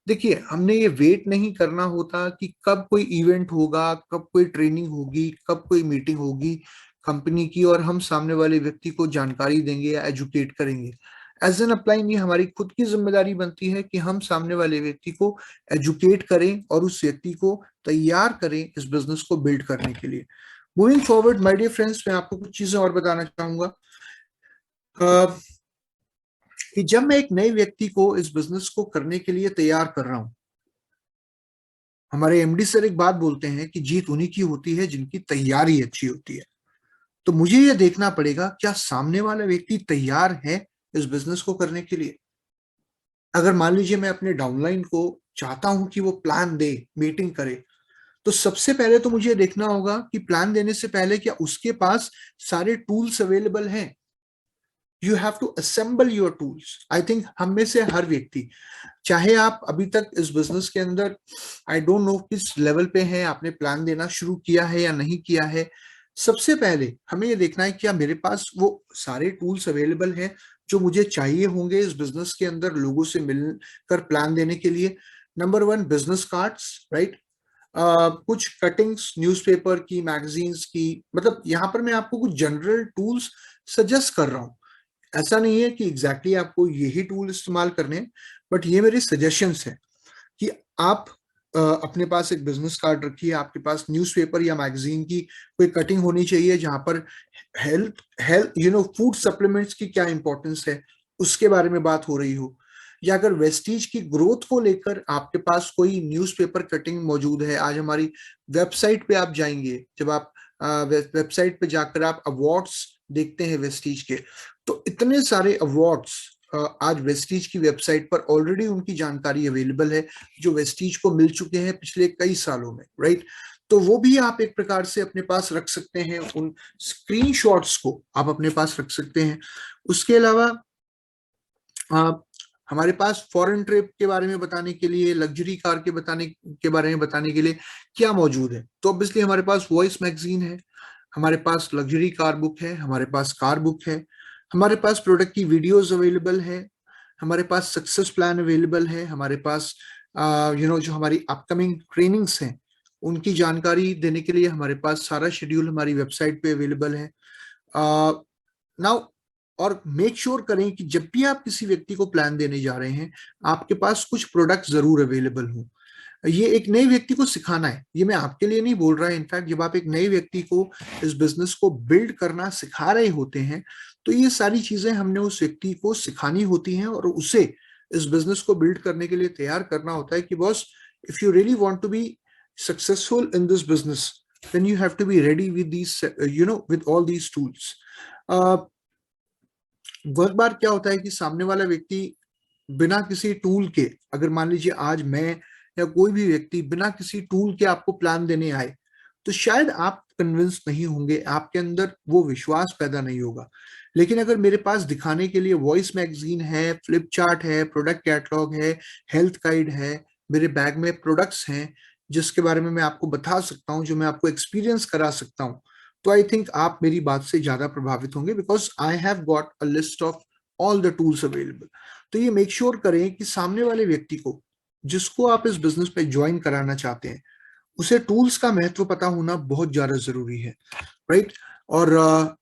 देखिए, हमने ये वेट नहीं करना होता कि कब कोई इवेंट होगा, कब कोई ट्रेनिंग होगी, कब कोई मीटिंग होगी कंपनी की, और हम सामने वाले व्यक्ति को जानकारी देंगे या एजुकेट करेंगे। एज एन अपलाइन ये हमारी खुद की जिम्मेदारी बनती है कि हम सामने वाले व्यक्ति को एजुकेट करें और उस व्यक्ति को तैयार करें इस बिजनेस को बिल्ड करने के लिए। Moving forward my dear friends, मैं आपको कुछ चीजें और बताना चाहूंगा कि जब मैं एक नए व्यक्ति को इस बिजनेस को करने के लिए तैयार कर रहा हूं, हमारे एमडी सर एक बात बोलते हैं कि जीत उन्हीं की होती है जिनकी तैयारी अच्छी होती है। तो मुझे यह देखना पड़ेगा क्या सामने वाला व्यक्ति तैयार है इस बिजनेस को करने के लिए। अगर मान लीजिए मैं अपने डाउनलाइन को चाहता हूं कि वो प्लान दे, मीटिंग करे, तो सबसे पहले तो मुझे देखना होगा कि प्लान देने से पहले क्या उसके पास सारे टूल्स अवेलेबल हैं। You have to assemble your tools. I think हम में से हर व्यक्ति, चाहे आप अभी तक इस बिजनेस के अंदर आई डोंट नो किस लेवल पे हैं, आपने प्लान देना शुरू किया है या नहीं किया है, सबसे पहले हमें ये देखना है क्या मेरे पास वो सारे टूल्स अवेलेबल हैं जो मुझे चाहिए होंगे इस बिजनेस के अंदर लोगों से मिलकर प्लान देने के लिए। Number 1, business cards, right. कुछ कटिंग्स न्यूज़पेपर की, मैगजीन्स की, मतलब यहाँ पर मैं आपको कुछ जनरल टूल्स सजेस्ट कर रहा हूँ। ऐसा नहीं है कि एग्जैक्टली आपको यही टूल इस्तेमाल करने हैं, बट ये मेरे सजेशंस हैं कि आप अपने पास एक बिजनेस कार्ड रखिए, आपके पास न्यूज़पेपर या मैगजीन की कोई कटिंग होनी चाहिए जहां पर हेल्थ हेल्थ फूड सप्लीमेंट्स की क्या इंपॉर्टेंस है उसके बारे में बात हो रही हो, या अगर वेस्टीज की ग्रोथ को लेकर आपके पास कोई न्यूज़पेपर कटिंग मौजूद है। आज हमारी वेबसाइट पे आप जाएंगे, जब आप वेबसाइट पे जाकर आप अवार्ड्स देखते हैं वेस्टीज के, तो इतने सारे अवार्ड्स आज वेस्टीज की वेबसाइट पर ऑलरेडी उनकी जानकारी अवेलेबल है जो वेस्टीज को मिल चुके हैं पिछले कई सालों में, राइट। तो वो भी आप एक प्रकार से अपने पास रख सकते हैं, उन स्क्रीनशॉट्स को आप अपने पास रख सकते हैं। उसके अलावा हमारे पास फॉरेन ट्रिप के बारे में बताने के लिए, लग्जरी कार के बारे में बताने के लिए क्या मौजूद है, तो ऑब्वियसली हमारे पास वॉइस मैगजीन है, हमारे पास लग्जरी कार बुक है, हमारे पास कार बुक है, हमारे पास प्रोडक्ट की वीडियोस अवेलेबल है, हमारे पास सक्सेस प्लान अवेलेबल है, हमारे पास जो हमारी अपकमिंग ट्रेनिंग्स हैं उनकी जानकारी देने के लिए हमारे पास सारा शेड्यूल हमारी वेबसाइट पे अवेलेबल है। नाउ, और मेक श्योर करें कि जब भी आप किसी व्यक्ति को प्लान देने जा रहे हैं आपके पास कुछ प्रोडक्ट जरूर अवेलेबल हो। ये एक नए व्यक्ति को सिखाना है, ये मैं आपके लिए नहीं बोल रहा है। इनफैक्ट जब आप एक नए व्यक्ति को इस बिजनेस को बिल्ड करना सिखा रहे होते हैं तो ये सारी चीजें हमने उस व्यक्ति को सिखानी होती हैं और उसे इस बिजनेस को बिल्ड करने के लिए तैयार करना होता है कि boss, if you really want to be successful in this business then you have to be ready with these with all these tools. बहुत बार क्या होता है कि सामने वाला व्यक्ति बिना किसी टूल के, अगर मान लीजिए आज मैं या कोई भी व्यक्ति बिना किसी टूल के आपको प्लान देने आए तो शायद आप कन्विंस नहीं होंगे, आपके अंदर वो विश्वास पैदा नहीं होगा। लेकिन अगर मेरे पास दिखाने के लिए वॉइस मैगजीन है, फ्लिप चार्ट है, प्रोडक्ट कैटलॉग है, हेल्थ गाइड है, मेरे बैग में प्रोडक्ट्स हैं जिसके बारे में मैं आपको बता सकता हूँ, जो मैं आपको एक्सपीरियंस करा सकता हूँ, तो आई थिंक आप मेरी बात से ज्यादा प्रभावित होंगे, because I have got a list of all the tools available. तो ये मेक श्योर करें कि सामने वाले व्यक्ति को, जिसको आप इस बिजनेस पे ज्वाइन कराना चाहते हैं, उसे टूल्स का महत्व पता होना बहुत ज्यादा जरूरी है, राइट। और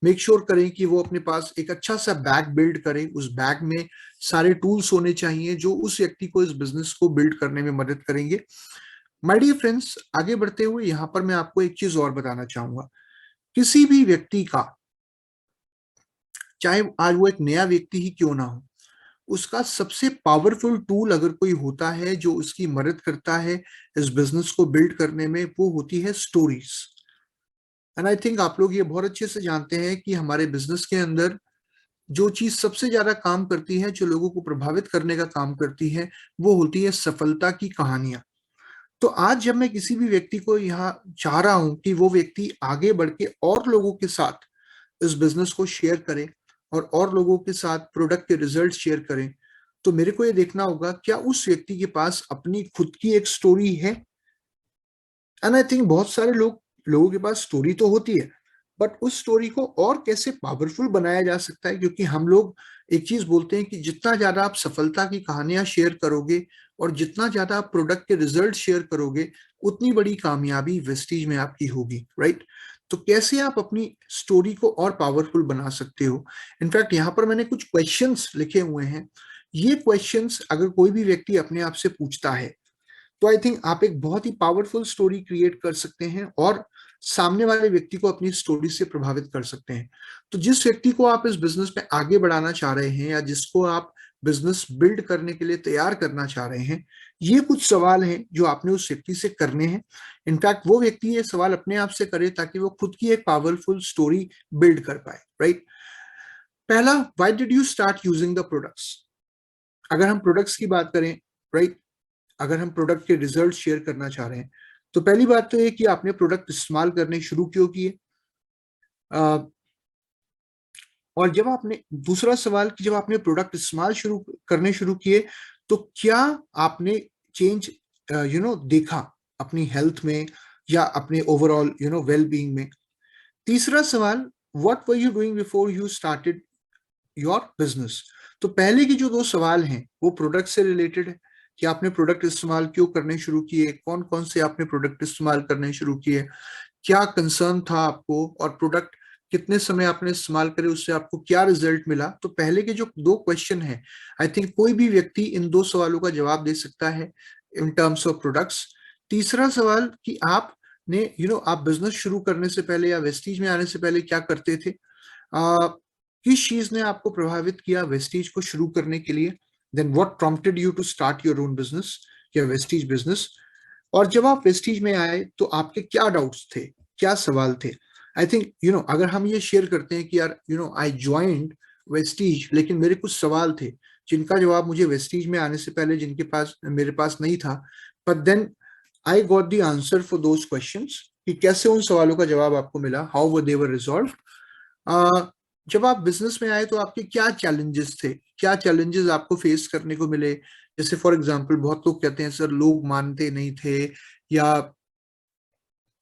मेक श्योर करें कि वो अपने पास एक अच्छा सा बैग बिल्ड करें, उस बैग में सारे टूल्स होने चाहिए जो उस व्यक्ति को इस बिजनेस को बिल्ड करने में मदद करेंगे। माय डियर फ्रेंड्स, आगे बढ़ते हुए यहाँ पर मैं आपको एक चीज और बताना चाहूंगा। किसी भी व्यक्ति का, चाहे आज वो एक नया व्यक्ति ही क्यों ना हो, उसका सबसे पावरफुल टूल अगर कोई होता है जो उसकी मदद करता है इस बिजनेस को बिल्ड करने में, वो होती है स्टोरीज। एंड आई थिंक आप लोग ये बहुत अच्छे से जानते हैं कि हमारे बिजनेस के अंदर जो चीज सबसे ज्यादा काम करती है, जो लोगों को प्रभावित करने का काम करती है, वो होती है सफलता की कहानियां। तो आज जब मैं किसी भी व्यक्ति को यहाँ चाह रहा हूं कि वो व्यक्ति आगे बढ़ के और लोगों के साथ इस बिजनेस को शेयर करे और लोगों के साथ प्रोडक्ट के रिजल्ट शेयर करें, तो मेरे को ये देखना होगा क्या उस व्यक्ति के पास अपनी खुद की एक स्टोरी है। एंड आई थिंक बहुत सारे लोगों के पास स्टोरी तो होती है, बट उस स्टोरी को और कैसे पावरफुल बनाया जा सकता है, क्योंकि हम लोग एक चीज बोलते हैं कि जितना ज्यादा आप सफलता की कहानियां शेयर करोगे और जितना ज्यादा आप प्रोडक्ट के रिजल्ट शेयर करोगे, उतनी बड़ी कामयाबी वेस्टीज में आपकी होगी, राइट। तो कैसे आप अपनी स्टोरी को और पावरफुल बना सकते हो। इनफैक्ट यहाँ पर मैंने कुछ क्वेश्चंस लिखे हुए हैं। ये क्वेश्चंस अगर कोई भी व्यक्ति अपने आप से पूछता है, तो आई थिंक आप एक बहुत ही पावरफुल स्टोरी क्रिएट कर सकते हैं और सामने वाले व्यक्ति को अपनी स्टोरी से प्रभावित कर सकते हैं। तो जिस व्यक्ति को आप इस बिजनेस में आगे बढ़ाना चाह रहे हैं या जिसको आप बिजनेस बिल्ड करने के लिए तैयार करना चाह रहे हैं, ये कुछ सवाल हैं जो आपने उस व्यक्ति से करने हैं। इनफैक्ट वो व्यक्ति ये सवाल अपने आप से करे ताकि वो खुद की एक पावरफुल स्टोरी बिल्ड कर पाए, राइट। पहला, why did you start using the products. अगर हम प्रोडक्ट्स की बात करें, राइट, अगर हम प्रोडक्ट के रिजल्ट शेयर करना चाह रहे हैं, तो पहली बात तो ये कि आपने प्रोडक्ट इस्तेमाल करने शुरू क्यों किए। और जब आपने, दूसरा सवाल कि जब आपने प्रोडक्ट इस्तेमाल शुरू किए, तो क्या आपने चेंज देखा अपनी हेल्थ में या अपने ओवरऑल वेल बीइंग में। तीसरा सवाल, what were you doing before you started your business. तो पहले के जो दो सवाल हैं वो प्रोडक्ट से रिलेटेड है कि आपने प्रोडक्ट इस्तेमाल क्यों करने शुरू किए, कौन कौन से आपने प्रोडक्ट इस्तेमाल करने शुरू किए, क्या कंसर्न था आपको, और प्रोडक्ट कितने समय आपने इस्तेमाल करे, उससे आपको क्या रिजल्ट मिला। तो पहले के जो दो क्वेश्चन हैं, आई थिंक कोई भी व्यक्ति इन दो सवालों का जवाब दे सकता है इन टर्म्स ऑफ प्रोडक्ट्स। तीसरा सवाल कि आपने आप बिजनेस शुरू करने से पहले या वेस्टीज में आने से पहले क्या करते थे, किस चीज ने आपको प्रभावित किया वेस्टीज को शुरू करने के लिए। Then what prompted you to start your own business या वेस्टीज बिजनेस। और जब आप वेस्टीज में आए तो आपके क्या डाउट्स थे, क्या सवाल थे। आई थिंक अगर हम ये शेयर करते हैं कि यार आई ज्वाइंड वेस्टीज, लेकिन मेरे कुछ सवाल थे जिनका जवाब मुझे वेस्टीज में आने से पहले जिनके पास मेरे पास नहीं था, but then I got the answer for those questions, कि कैसे उन सवालों का जवाब आपको मिला, how were they were resolve. जब आप बिजनेस में आए तो आपके क्या चैलेंजेस थे, क्या चैलेंजेस आपको फेस करने को मिले। जैसे फॉर एग्जांपल बहुत लोग कहते हैं सर लोग मानते नहीं थे, या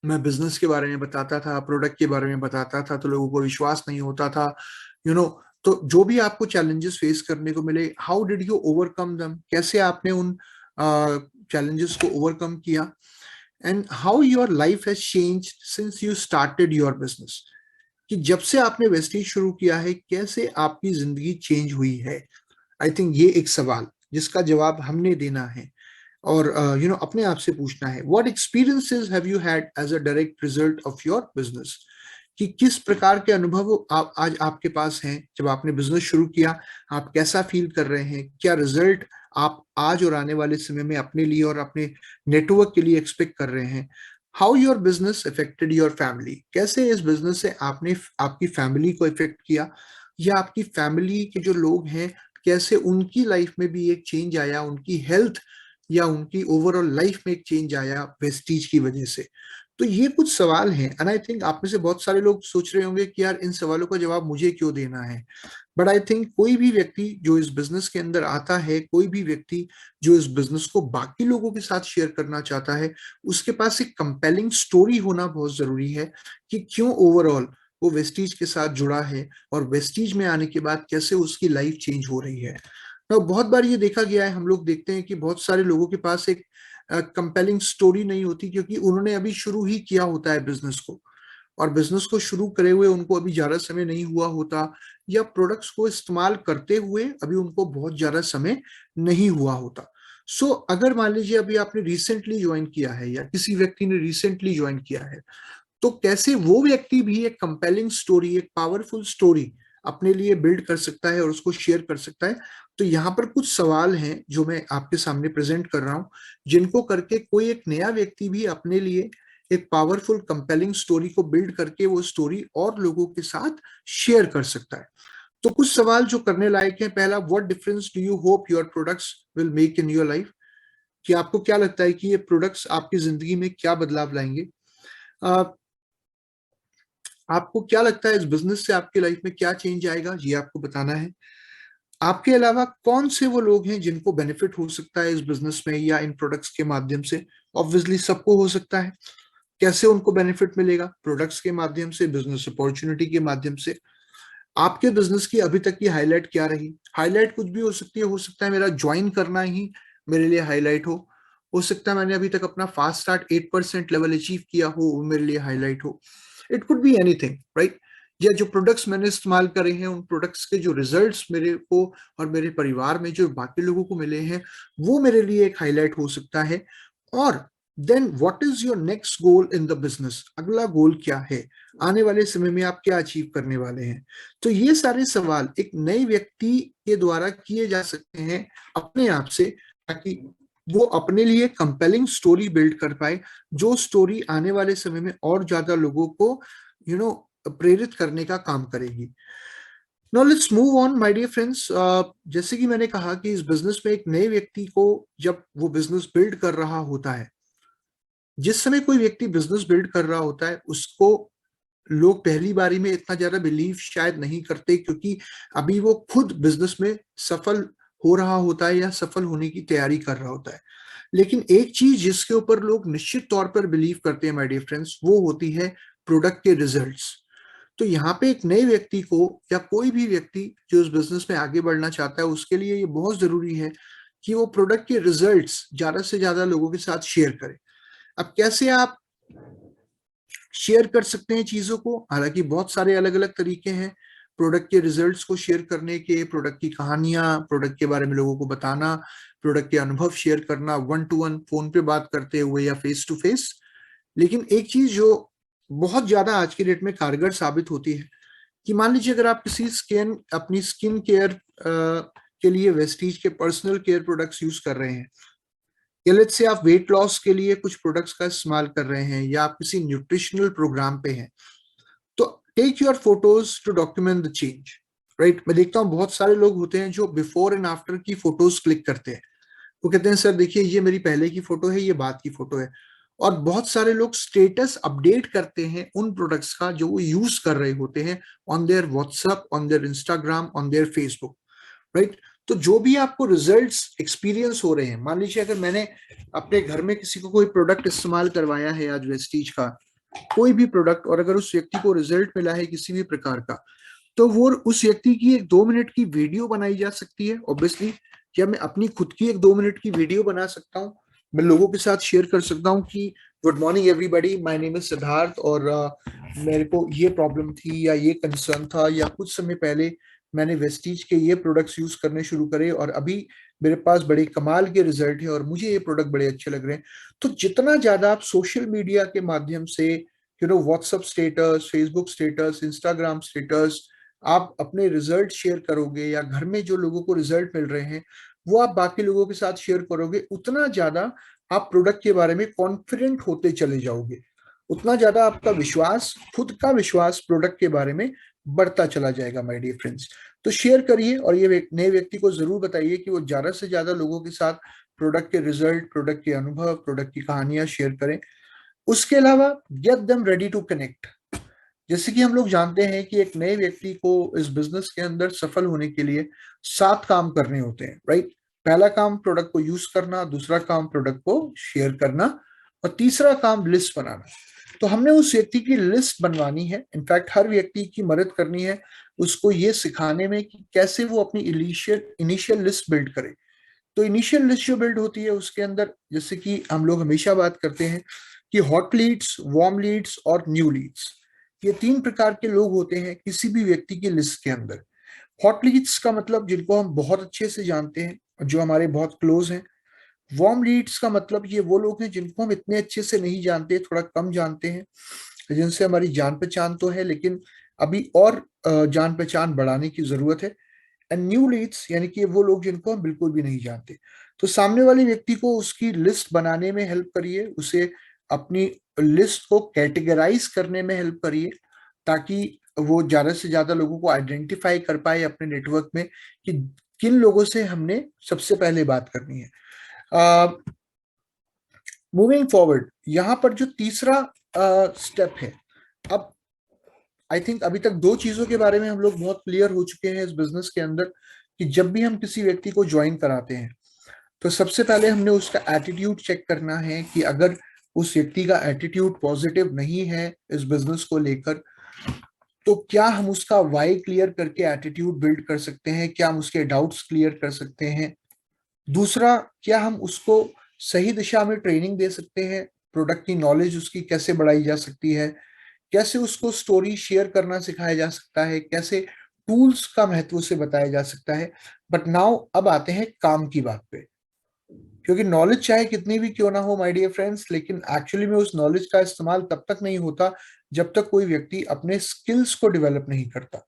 मैं बिजनेस के बारे में बताता था, प्रोडक्ट के बारे में बताता था तो लोगों को विश्वास नहीं होता था, यू नो तो जो भी आपको चैलेंजेस फेस करने को मिले, how did you overcome them, कैसे आपने उन चैलेंजेस को ओवरकम किया। And how your life has changed since you started your business, कि जब से आपने वेस्टीज शुरू किया है कैसे आपकी जिंदगी चेंज हुई है। आई थिंक ये एक सवाल जिसका जवाब हमने देना है और अपने आप से पूछना है, what experiences have you had as a direct result of your business, कि किस प्रकार के अनुभव आप आज आपके पास हैं जब आपने बिजनेस शुरू किया, आप कैसा फील कर रहे हैं, क्या रिजल्ट आप आज और आने वाले समय में अपने लिए और अपने नेटवर्क के लिए एक्सपेक्ट कर रहे हैं। How your business affected your family, कैसे इस बिजनेस से आपने आपकी फैमिली को इफेक्ट किया, या आपकी फैमिली के जो लोग हैं कैसे उनकी लाइफ में भी एक चेंज आया, उनकी हेल्थ या उनकी ओवरऑल लाइफ में एक चेंज आया वेस्टीज की वजह से। तो ये कुछ सवाल हैं, एंड आई थिंक आप में से बहुत सारे लोग सोच रहे होंगे कि यार इन सवालों का जवाब मुझे क्यों देना है। बट आई थिंक कोई भी व्यक्ति जो इस बिजनेस के अंदर आता है, कोई भी व्यक्ति जो इस बिजनेस को बाकी लोगों के साथ शेयर करना चाहता है, उसके पास एक कंपेलिंग स्टोरी होना बहुत जरूरी है कि क्यों ओवरऑल वो वेस्टीज के साथ जुड़ा है और वेस्टीज में आने के बाद कैसे उसकी लाइफ चेंज हो रही है। तो बहुत बार ये देखा गया है, हम लोग देखते हैं कि बहुत सारे लोगों के पास एक कंपेलिंग स्टोरी नहीं होती, क्योंकि उन्होंने अभी शुरू ही किया होता है बिजनेस को, और बिजनेस को शुरू करे हुए उनको अभी ज्यादा समय नहीं हुआ होता, या प्रोडक्ट्स को इस्तेमाल करते हुए अभी उनको बहुत ज्यादा समय नहीं हुआ होता। सो अगर मान लीजिए अभी आपने रिसेंटली ज्वाइन किया है या किसी व्यक्ति ने रिसेंटली ज्वाइन किया है, तो कैसे वो व्यक्ति भी एक कंपेलिंग स्टोरी, एक पावरफुल स्टोरी अपने लिए बिल्ड कर सकता है और उसको शेयर कर सकता है। तो यहाँ पर कुछ सवाल हैं जो मैं आपके सामने प्रेजेंट कर रहा हूं, जिनको करके कोई एक नया व्यक्ति भी अपने लिए एक पावरफुल कंपेलिंग स्टोरी को बिल्ड करके वो स्टोरी और लोगों के साथ शेयर कर सकता है। तो कुछ सवाल जो करने लायक हैं। पहला, what difference do you hope your products will make in your life? कि आपको क्या लगता है कि ये प्रोडक्ट्स आपकी जिंदगी में क्या बदलाव लाएंगे? आपको क्या लगता है इस बिजनेस से आपकी लाइफ में क्या चेंज आएगा, ये आपको बताना है। आपके अलावा कौन से वो लोग हैं जिनको बेनिफिट हो सकता है इस बिजनेस में या इन प्रोडक्ट्स के माध्यम से? ऑब्वियसली सबको हो सकता है। कैसे उनको बेनिफिट मिलेगा? प्रोडक्ट्स के माध्यम से, बिजनेस अपॉर्चुनिटी के माध्यम से। आपके बिजनेस की अभी तक की हाईलाइट क्या रही? हाईलाइट कुछ भी हो सकती है, हो सकता है मेरा ज्वाइन करना ही मेरे लिए हाईलाइट हो सकता है मैंने अभी तक अपना फास्ट स्टार्ट 8% लेवल अचीव किया हो, वो मेरे लिए हाईलाइट हो। It could be anything, right? या जो प्रोडक्ट्स मैंने इस्तेमाल करे हैं, उन प्रोडक्ट्स के जो रिजल्ट्स मेरे को और मेरे परिवार में जो बाकी लोगों को मिले हैं, वो मेरे लिए एक हाईलाइट हो सकता है। और then what is your next goal in the business? अगला गोल क्या है? आने वाले समय में आप क्या अचीव करने वाले हैं? तो ये सारे सवाल एक नए व्यक्ति के द्वारा किए जा सकते हैं अपने आप से, ताकि वो अपने लिए कंपेलिंग स्टोरी बिल्ड कर पाए, जो स्टोरी आने वाले समय में और ज्यादा लोगों को प्रेरित करने का काम करेगी। Now let's move on my dear friends. जैसे कि मैंने कहा कि इस बिजनेस में एक नए व्यक्ति को जब वो बिजनेस बिल्ड कर रहा होता है, जिस समय कोई व्यक्ति बिजनेस बिल्ड कर रहा होता है, उसको लोग पहली बारी में इतना ज्यादा बिलीव शायद नहीं करते, क्योंकि अभी वो खुद बिजनेस में सफल हो रहा होता है या सफल होने की तैयारी कर रहा होता है। लेकिन एक चीज जिसके ऊपर लोग निश्चित तौर पर बिलीव करते हैं माय डियर फ्रेंड्स, वो होती है प्रोडक्ट के रिजल्ट्स। तो यहाँ पे एक नए व्यक्ति को या कोई भी व्यक्ति जो इस बिजनेस में आगे बढ़ना चाहता है, उसके लिए ये बहुत जरूरी है कि वो प्रोडक्ट के रिजल्ट्स ज्यादा से ज्यादा लोगों के साथ शेयर करे। अब कैसे आप शेयर कर सकते हैं चीजों को? हालांकि बहुत सारे अलग अलग तरीके हैं प्रोडक्ट के रिजल्ट्स को शेयर करने के। प्रोडक्ट की कहानियां, प्रोडक्ट के बारे में लोगों को बताना, प्रोडक्ट के अनुभव शेयर करना, 1-to-1 फोन पे बात करते हुए या फेस टू फेस। लेकिन एक चीज जो बहुत ज्यादा आज के डेट में कारगर साबित होती है, कि मान लीजिए अगर आप किसी अपनी स्किन केयर के लिए वेस्टीज के पर्सनल केयर प्रोडक्ट्स यूज कर रहे हैं, या लेट्स से आप वेट लॉस के लिए कुछ प्रोडक्ट्स का इस्तेमाल कर रहे हैं, या आप किसी न्यूट्रिशनल प्रोग्राम पे हैं, तो take your photos to document the change, right? मैं देखता हूँ बहुत सारे लोग होते हैं जो बिफोर एंड आफ्टर की फोटोज क्लिक करते हैं। वो कहते हैं सर देखिए ये मेरी पहले की फोटो है, ये बाद की फोटो है। और बहुत सारे लोग स्टेटस अपडेट करते हैं उन प्रोडक्ट्स का जो वो यूज कर रहे होते हैं, on their WhatsApp, on their Instagram, on their Facebook, right? तो जो भी आपको रिजल्ट्स एक्सपीरियंस हो रहे हैं, मान लीजिए अगर मैंने अपने घर में किसी को कोई प्रोडक्ट इस्तेमाल करवाया है आज वेस्टीज का, कोई भी प्रोडक्ट, और अगर उस व्यक्ति को रिजल्ट मिला है किसी भी प्रकार का, तो वो उस व्यक्ति की एक 2 मिनट की वीडियो बनाई जा सकती है ऑब्वियसली। क्या मैं अपनी खुद की एक 2 मिनट की वीडियो बना सकता हूँ? मैं लोगों के साथ शेयर कर सकता हूँ कि good morning everybody, my name is Siddharth, और मेरे को ये प्रॉब्लम थी या ये कंसर्न था, या कुछ समय पहले मैंने वेस्टीज के ये प्रोडक्ट्स यूज करने शुरू करे और अभी मेरे पास बड़े कमाल के रिजल्ट है और मुझे ये प्रोडक्ट बड़े अच्छे लग रहे हैं। तो जितना ज्यादा आप सोशल मीडिया के माध्यम से, WhatsApp status, Facebook status, Instagram status, आप अपने रिजल्ट शेयर करोगे, या घर में जो लोगों को रिजल्ट मिल रहे हैं वो आप बाकी लोगों के साथ शेयर करोगे, उतना ज्यादा आप प्रोडक्ट के बारे में कॉन्फिडेंट होते चले जाओगे, उतना ज्यादा आपका विश्वास, खुद का विश्वास प्रोडक्ट के बारे में बढ़ता चला जाएगा माय डियर फ्रेंड्स। तो शेयर करिए, और ये नए व्यक्ति को जरूर बताइए कि वो ज्यादा से ज्यादा लोगों के साथ प्रोडक्ट के रिजल्ट, प्रोडक्ट के अनुभव, प्रोडक्ट की कहानियां शेयर करें। उसके अलावा get them ready to connect. जैसे कि हम लोग जानते हैं कि एक नए व्यक्ति को इस बिजनेस के अंदर सफल होने के लिए 7 काम करने होते हैं, राइट। पहला काम प्रोडक्ट को यूज करना, दूसरा काम प्रोडक्ट को शेयर करना, और तीसरा काम लिस्ट बनाना। तो हमने उस व्यक्ति की लिस्ट बनवानी है, इनफैक्ट हर व्यक्ति की मदद करनी है उसको ये सिखाने में कि कैसे वो अपनी इनिशियल लिस्ट बिल्ड करे। तो इनिशियल लिस्ट जो बिल्ड होती है उसके अंदर, जैसे कि हम लोग हमेशा बात करते हैं कि हॉट लीड्स, वार्म लीड्स और न्यू लीड्स, ये 3 प्रकार के लोग होते हैं किसी भी व्यक्ति की लिस्ट के अंदर। हॉट लीड्स का मतलब जिनको हम बहुत अच्छे से जानते हैं, जो हमारे बहुत क्लोज हैं। वार्म लीड्स का मतलब ये वो लोग हैं जिनको हम इतने अच्छे से नहीं जानते, थोड़ा कम जानते हैं, जिनसे हमारी जान पहचान तो है लेकिन अभी और जान पहचान बढ़ाने की जरूरत है। एंड न्यू लीड्स यानी कि वो लोग जिनको हम बिल्कुल भी नहीं जानते। तो सामने वाले व्यक्ति को उसकी लिस्ट बनाने में हेल्प करिए, उसे अपनी लिस्ट को कैटेगराइज करने में हेल्प करिए, ताकि वो ज्यादा से ज्यादा लोगों को आइडेंटिफाई कर पाए अपने नेटवर्क में कि किन लोगों से हमने सबसे पहले बात करनी है। मूविंग फॉरवर्ड, यहाँ पर जो तीसरा स्टेप है, अब आई थिंक अभी तक 2 चीजों के बारे में हम लोग बहुत क्लियर हो चुके हैं इस बिजनेस के अंदर कि जब भी हम किसी व्यक्ति को ज्वाइन कराते हैं तो सबसे पहले हमने उसका एटीट्यूड चेक करना है कि अगर उस व्यक्ति का एटीट्यूड पॉजिटिव नहीं है इस बिजनेस को लेकर, तो क्या हम उसका वाई क्लियर करके एटीट्यूड बिल्ड कर सकते हैं, क्या हम उसके डाउट्स क्लियर कर सकते हैं। दूसरा, क्या हम उसको सही दिशा में ट्रेनिंग दे सकते हैं, प्रोडक्ट की नॉलेज उसकी कैसे बढ़ाई जा सकती है, कैसे उसको स्टोरी शेयर करना सिखाया जा सकता है, कैसे टूल्स का महत्व उसे बताया जा सकता है। बट नाउ अब आते हैं काम की बात पे, क्योंकि नॉलेज चाहे कितनी भी क्यों ना हो माय डियर फ्रेंड्स, लेकिन एक्चुअली में उस नॉलेज का इस्तेमाल तब तक नहीं होता जब तक कोई व्यक्ति अपने स्किल्स को डेवलप नहीं करता।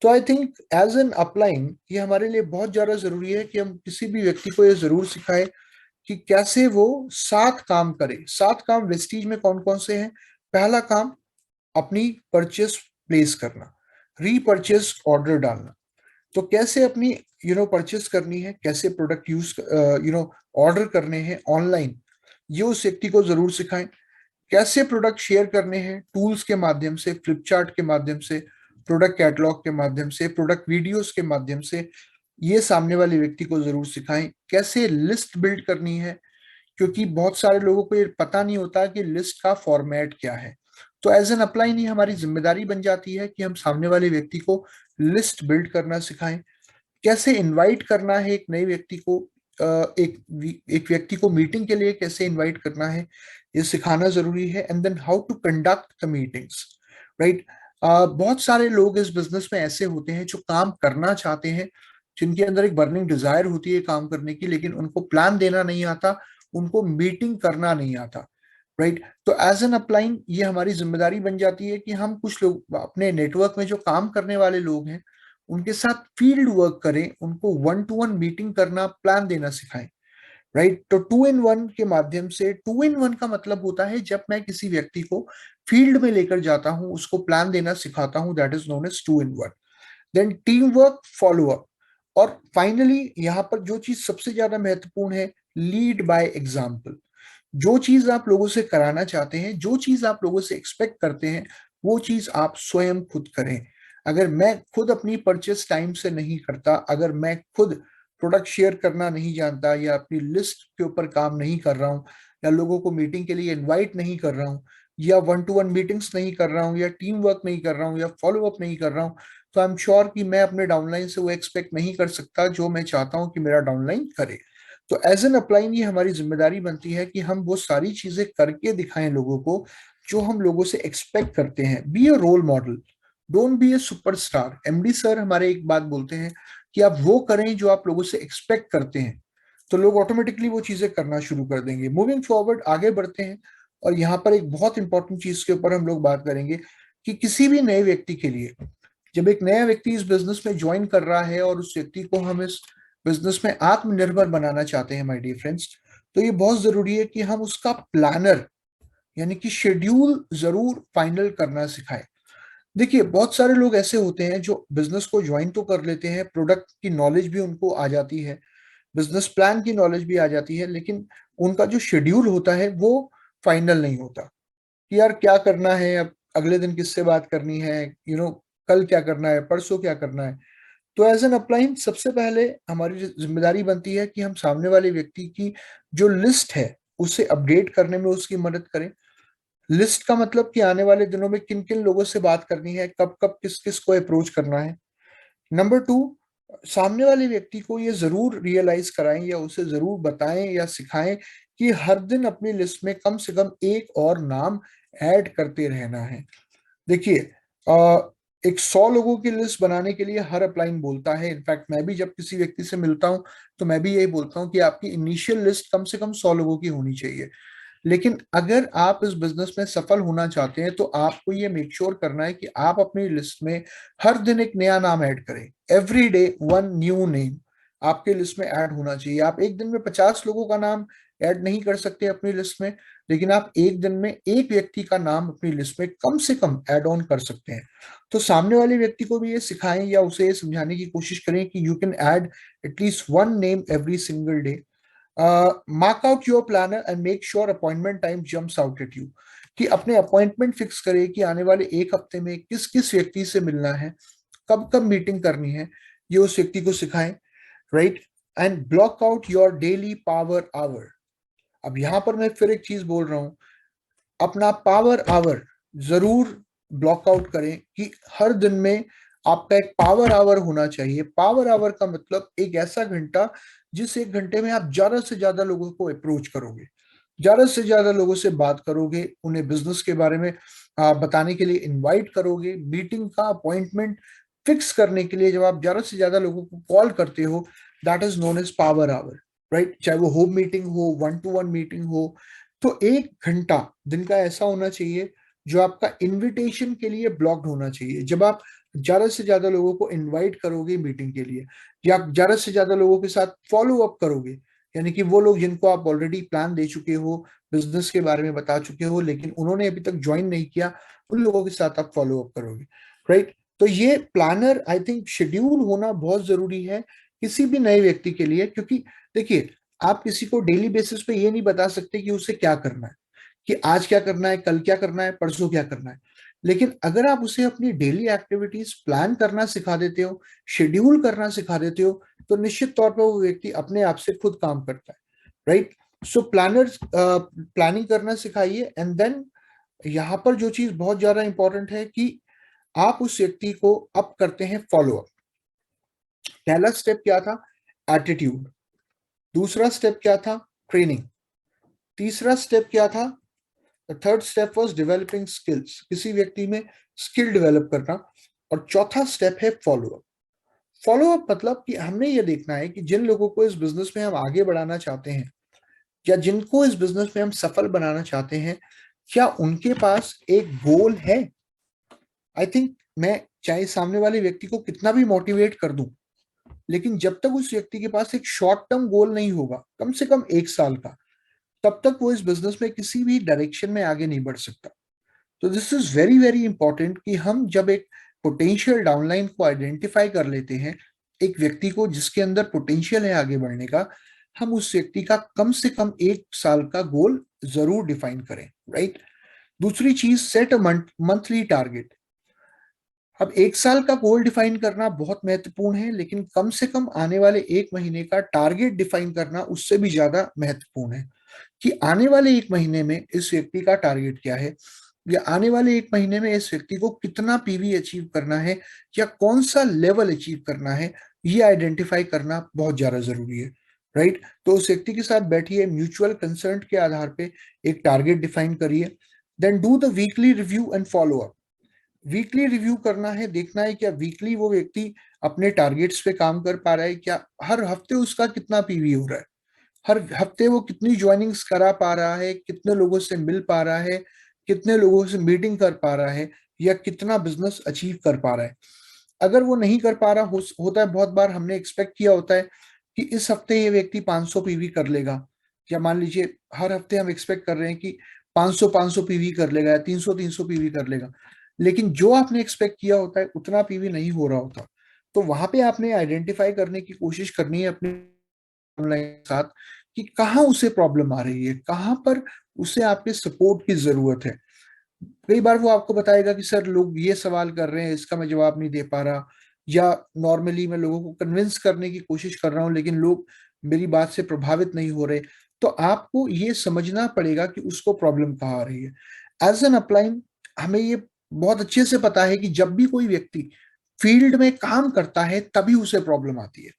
तो I think as an upline ये हमारे लिए बहुत ज्यादा जरूरी है कि हम किसी भी व्यक्ति को ये जरूर सिखाएं कि कैसे वो 7 काम करे। 7 काम वेस्टीज में कौन कौन से हैं? पहला काम, अपनी परचेस प्लेस करना, रीपरचेस ऑर्डर डालना। तो कैसे अपनी परचेस करनी है, कैसे प्रोडक्ट यूज ऑर्डर करने हैं ऑनलाइन, ये उस व्यक्ति को जरूर सिखाएं। कैसे प्रोडक्ट शेयर करने हैं टूल्स के माध्यम से, फ्लिपचार्ट के माध्यम से, प्रोडक्ट कैटलॉग के माध्यम से, प्रोडक्ट वीडियोस के माध्यम से, ये सामने वाले व्यक्ति को जरूर सिखाएं। कैसे लिस्ट बिल्ड करनी है, क्योंकि बहुत सारे लोगों को ये पता नहीं होता कि लिस्ट का फॉर्मेट क्या है। तो एज एन अपलाइन ये हमारी जिम्मेदारी बन जाती है कि हम सामने वाले व्यक्ति को लिस्ट बिल्ड करना सिखाएं। कैसे इनवाइट करना है एक नए व्यक्ति को, एक व्यक्ति को मीटिंग के लिए कैसे इनवाइट करना है, ये सिखाना जरूरी है। And then how to conduct the meetings, right. बहुत सारे लोग इस बिजनेस में ऐसे होते हैं जो काम करना चाहते हैं, जिनके अंदर एक बर्निंग डिजायर होती है काम करने की, लेकिन उनको प्लान देना नहीं आता, उनको मीटिंग करना नहीं आता, राइट। तो एज एन अपलाइन ये हमारी जिम्मेदारी बन जाती है कि हम कुछ लोग अपने नेटवर्क में जो काम करने वाले लोग हैं उनके साथ फील्ड वर्क करें, उनको 1-to-1 मीटिंग करना, प्लान देना सिखाएं, राइट। तो 2-in-1 के माध्यम से, 2-in-1 का मतलब होता है जब मैं किसी व्यक्ति को फील्ड में लेकर जाता हूं, उसको प्लान देना सिखाता हूं, that is known as 2-in-1। Then team work, follow up, और फाइनली यहाँ पर जो चीज सबसे ज्यादा महत्वपूर्ण है, लीड बाय एग्जाम्पल। जो चीज आप लोगों से कराना चाहते हैं, जो चीज आप लोगों से एक्सपेक्ट करते हैं, वो चीज आप स्वयं खुद करें। अगर मैं खुद अपनी परचेस टाइम से नहीं करता, अगर मैं खुद प्रोडक्ट शेयर करना नहीं जानता, या अपनी लिस्ट के ऊपर काम नहीं कर रहा हूँ, या लोगों को मीटिंग के लिए इनवाइट नहीं कर रहा हूँ, या 1-to-1 मीटिंग्स नहीं कर रहा हूँ, या टीम वर्क नहीं कर रहा हूँ, या फॉलो अप नहीं कर रहा हूँ, तो आई एम श्योर कि मैं अपने डाउनलाइन से वो एक्सपेक्ट नहीं कर सकता जो मैं चाहता हूँ कि मेरा डाउनलाइन करे। तो एज एन अपलाइन ये हमारी जिम्मेदारी बनती है कि हम वो सारी चीजें करके दिखाएं लोगों को जो हम लोगों से एक्सपेक्ट करते हैं। Be a role model, don't be a superstar. MD sir हमारे एक बात बोलते हैं कि आप वो करें जो आप लोगों से एक्सपेक्ट करते हैं, तो लोग ऑटोमेटिकली वो चीजें करना शुरू कर देंगे। मूविंग फॉरवर्ड, आगे बढ़ते हैं, और यहाँ पर एक बहुत इंपॉर्टेंट चीज के ऊपर हम लोग बात करेंगे कि किसी भी नए व्यक्ति के लिए, जब एक नया व्यक्ति इस बिजनेस में ज्वाइन कर रहा है और उस व्यक्ति को हम इस बिजनेस में आत्मनिर्भर बनाना चाहते हैं माय डियर फ्रेंड्स, तो ये बहुत जरूरी है कि हम उसका प्लानर यानी कि शेड्यूल जरूर फाइनल करना सिखाएं। देखिए, बहुत सारे लोग ऐसे होते हैं जो बिजनेस को ज्वाइन तो कर लेते हैं, प्रोडक्ट की नॉलेज भी उनको आ जाती है, बिजनेस प्लान की नॉलेज भी आ जाती है, लेकिन उनका जो शेड्यूल होता है वो फाइनल नहीं होता। कि यार क्या करना है, अब अगले दिन किससे बात करनी है, कल क्या करना है, परसों क्या करना है। तो एज एन अपलाइन सबसे पहले हमारी जिम्मेदारी बनती है कि हम सामने वाले व्यक्ति की जो लिस्ट है उसे अपडेट करने में उसकी मदद करें। लिस्ट का मतलब कि आने वाले दिनों में किन किन लोगों से बात करनी है, कब कब किस किस को अप्रोच करना है। नंबर टू, सामने वाले व्यक्ति को ये जरूर रियलाइज कराएं या उसे जरूर बताएं या सिखाएं कि हर दिन अपनी लिस्ट में कम से कम एक और नाम ऐड करते रहना है। देखिए, एक 100 लोगों की लिस्ट बनाने के लिए हर अपलाइन बोलता है, इनफैक्ट मैं भी जब किसी व्यक्ति से मिलता हूं तो मैं भी यही बोलता हूं कि आपकी इनिशियल लिस्ट कम से कम 100 लोगों की होनी चाहिए। लेकिन अगर आप इस बिजनेस में सफल होना चाहते हैं तो आपको ये मेक श्योर करना है कि आप अपनी लिस्ट में हर दिन एक नया नाम ऐड करें। Every day one new name आपके लिस्ट में ऐड होना चाहिए। आप एक दिन में 50 लोगों का नाम ऐड नहीं कर सकते अपनी लिस्ट में, लेकिन आप एक दिन में एक व्यक्ति का नाम अपनी लिस्ट में कम से कम ऐड ऑन कर सकते हैं। तो सामने वाले व्यक्ति को भी ये सिखाएं या उसे ये समझाने की कोशिश करें कि you can add at least one name every single day. Mark out your planner and make sure appointment time jumps out at you, कि अपने अपॉइंटमेंट फिक्स करें कि आने वाले एक हफ्ते में किस किस व्यक्ति से मिलना है, कब कब मीटिंग करनी है, ये उस व्यक्ति को सिखाएं। Right. And block out your daily power hour. अब यहां पर मैं फिर एक चीज बोल रहा हूं, अपना पावर आवर जरूर ब्लॉक आउट करें कि हर दिन में आपका एक पावर आवर होना चाहिए। पावर आवर का मतलब एक ऐसा घंटा जिस एक घंटे में आप ज्यादा से ज्यादा लोगों को अप्रोच करोगे, ज्यादा से ज्यादा लोगों से बात करोगे, उन्हें बिजनेस के बारे में बताने के लिए इनवाइट करोगे, मीटिंग का अपॉइंटमेंट फिक्स करने के लिए जब आप ज्यादा से ज्यादा लोगों को कॉल करते हो, that is known as power hour. Right. चाहे वो होम मीटिंग हो, वन टू वन मीटिंग हो, तो एक घंटा दिन का ऐसा होना चाहिए जो आपका इनविटेशन के लिए ब्लॉक्ड होना चाहिए। जब आप ज्यादा से ज्यादा लोगों को इनवाइट करोगे मीटिंग के लिए, या आप ज्यादा से ज्यादा लोगों के साथ फॉलो अप करोगे, यानी कि वो लोग जिनको आप ऑलरेडी प्लान दे चुके हो, बिजनेस के बारे में बता चुके हो, लेकिन उन्होंने अभी तक ज्वाइन नहीं किया, उन लोगों के साथ आप फॉलो अप करोगे। राइट। तो ये प्लानर आई थिंक शेड्यूल होना बहुत जरूरी है किसी भी नए व्यक्ति के लिए, क्योंकि देखिए, आप किसी को डेली बेसिस पे ये नहीं बता सकते कि उसे क्या करना है, कि आज क्या करना है, कल क्या करना है, परसों क्या करना है। लेकिन अगर आप उसे अपनी डेली एक्टिविटीज प्लान करना सिखा देते हो, शेड्यूल करना सिखा देते हो, तो निश्चित तौर पर वो व्यक्ति अपने आप से खुद काम करता है। राइट। सो प्लानर प्लानिंग करना सिखाइए। एंड देन यहाँ पर जो चीज बहुत ज्यादा इंपॉर्टेंट है कि आप उस व्यक्ति को अब करते हैं फॉलो अप। पहला स्टेप क्या था? एटीट्यूड। दूसरा स्टेप क्या था? ट्रेनिंग। तीसरा स्टेप क्या था? Third step was developing skills, किसी व्यक्ति में स्किल डेवलप करना। और चौथा स्टेप है फॉलो अप। फॉलो अप मतलब कि हमने ये देखना है कि जिन लोगों को इस बिजनेस में हम आगे बढ़ाना चाहते हैं या जिनको इस बिजनेस में हम सफल बनाना चाहते हैं, क्या उनके पास एक गोल है। आई थिंक मैं चाहे सामने वाले व्यक्ति को कितना भी मोटिवेट कर दूं, लेकिन जब तक उस व्यक्ति के पास एक शॉर्ट टर्म गोल नहीं होगा, कम से कम 1 साल का, तब तक वो इस बिजनेस में किसी भी डायरेक्शन में आगे नहीं बढ़ सकता। तो this is very very important कि हम जब एक पोटेंशियल डाउनलाइन को आइडेंटिफाई कर लेते हैं, एक व्यक्ति को जिसके अंदर पोटेंशियल है आगे बढ़ने का, हम उस व्यक्ति का कम से कम 1 साल का गोल जरूर डिफाइन करें। राइट। दूसरी चीज, सेट अ मंथली टारगेट। अब 1 साल का गोल डिफाइन करना बहुत महत्वपूर्ण है, लेकिन कम से कम आने वाले 1 महीने का टारगेट डिफाइन करना उससे भी ज्यादा महत्वपूर्ण है, कि आने वाले 1 महीने में इस व्यक्ति का टारगेट क्या है, या आने वाले 1 महीने में इस व्यक्ति को कितना पीवी अचीव करना है, या कौन सा लेवल अचीव करना है, ये आइडेंटिफाई करना बहुत ज्यादा जरूरी है। राइट। तो उस व्यक्ति के साथ बैठिए, म्यूचुअल कंसर्न के आधार पे एक टारगेट डिफाइन करिए। Then do the weekly review and follow up. Weekly review करना है, देखना है क्या वीकली वो व्यक्ति अपने टारगेट्स पे काम कर पा रहा है, क्या हर हफ्ते उसका कितना पीवी हो रहा है, हर हफ्ते वो कितनी ज्वाइनिंग्स करा पा रहा है, कितने लोगों से मिल पा रहा है, कितने लोगों से मीटिंग कर पा रहा है, या कितना बिजनेस अचीव कर पा रहा है। अगर वो नहीं कर पा रहा होता है, बहुत बार हमने एक्सपेक्ट किया होता है कि इस हफ्ते ये व्यक्ति 500 पीवी कर लेगा, या मान लीजिए हर हफ्ते हम एक्सपेक्ट कर रहे हैं कि 500 पीवी कर लेगा या 300 पीवी कर लेगा, लेकिन जो आपने एक्सपेक्ट किया होता है उतना पीवी नहीं हो रहा होता। तो वहां पे आपने आइडेंटिफाई करने की कोशिश करनी है अपने ऑनलाइन साथ, कि कहाँ उसे प्रॉब्लम आ रही है, कहाँ पर उसे आपके सपोर्ट की जरूरत है। कई बार वो आपको बताएगा कि सर लोग ये सवाल कर रहे हैं, इसका मैं जवाब नहीं दे पा रहा, या नॉर्मली मैं लोगों को कन्विंस करने की कोशिश कर रहा हूँ लेकिन लोग मेरी बात से प्रभावित नहीं हो रहे। तो आपको ये समझना पड़ेगा कि उसको प्रॉब्लम कहाँ आ रही है। एज एन अपलाइन हमें ये बहुत अच्छे से पता है कि जब भी कोई व्यक्ति फील्ड में काम करता है तभी उसे प्रॉब्लम आती है।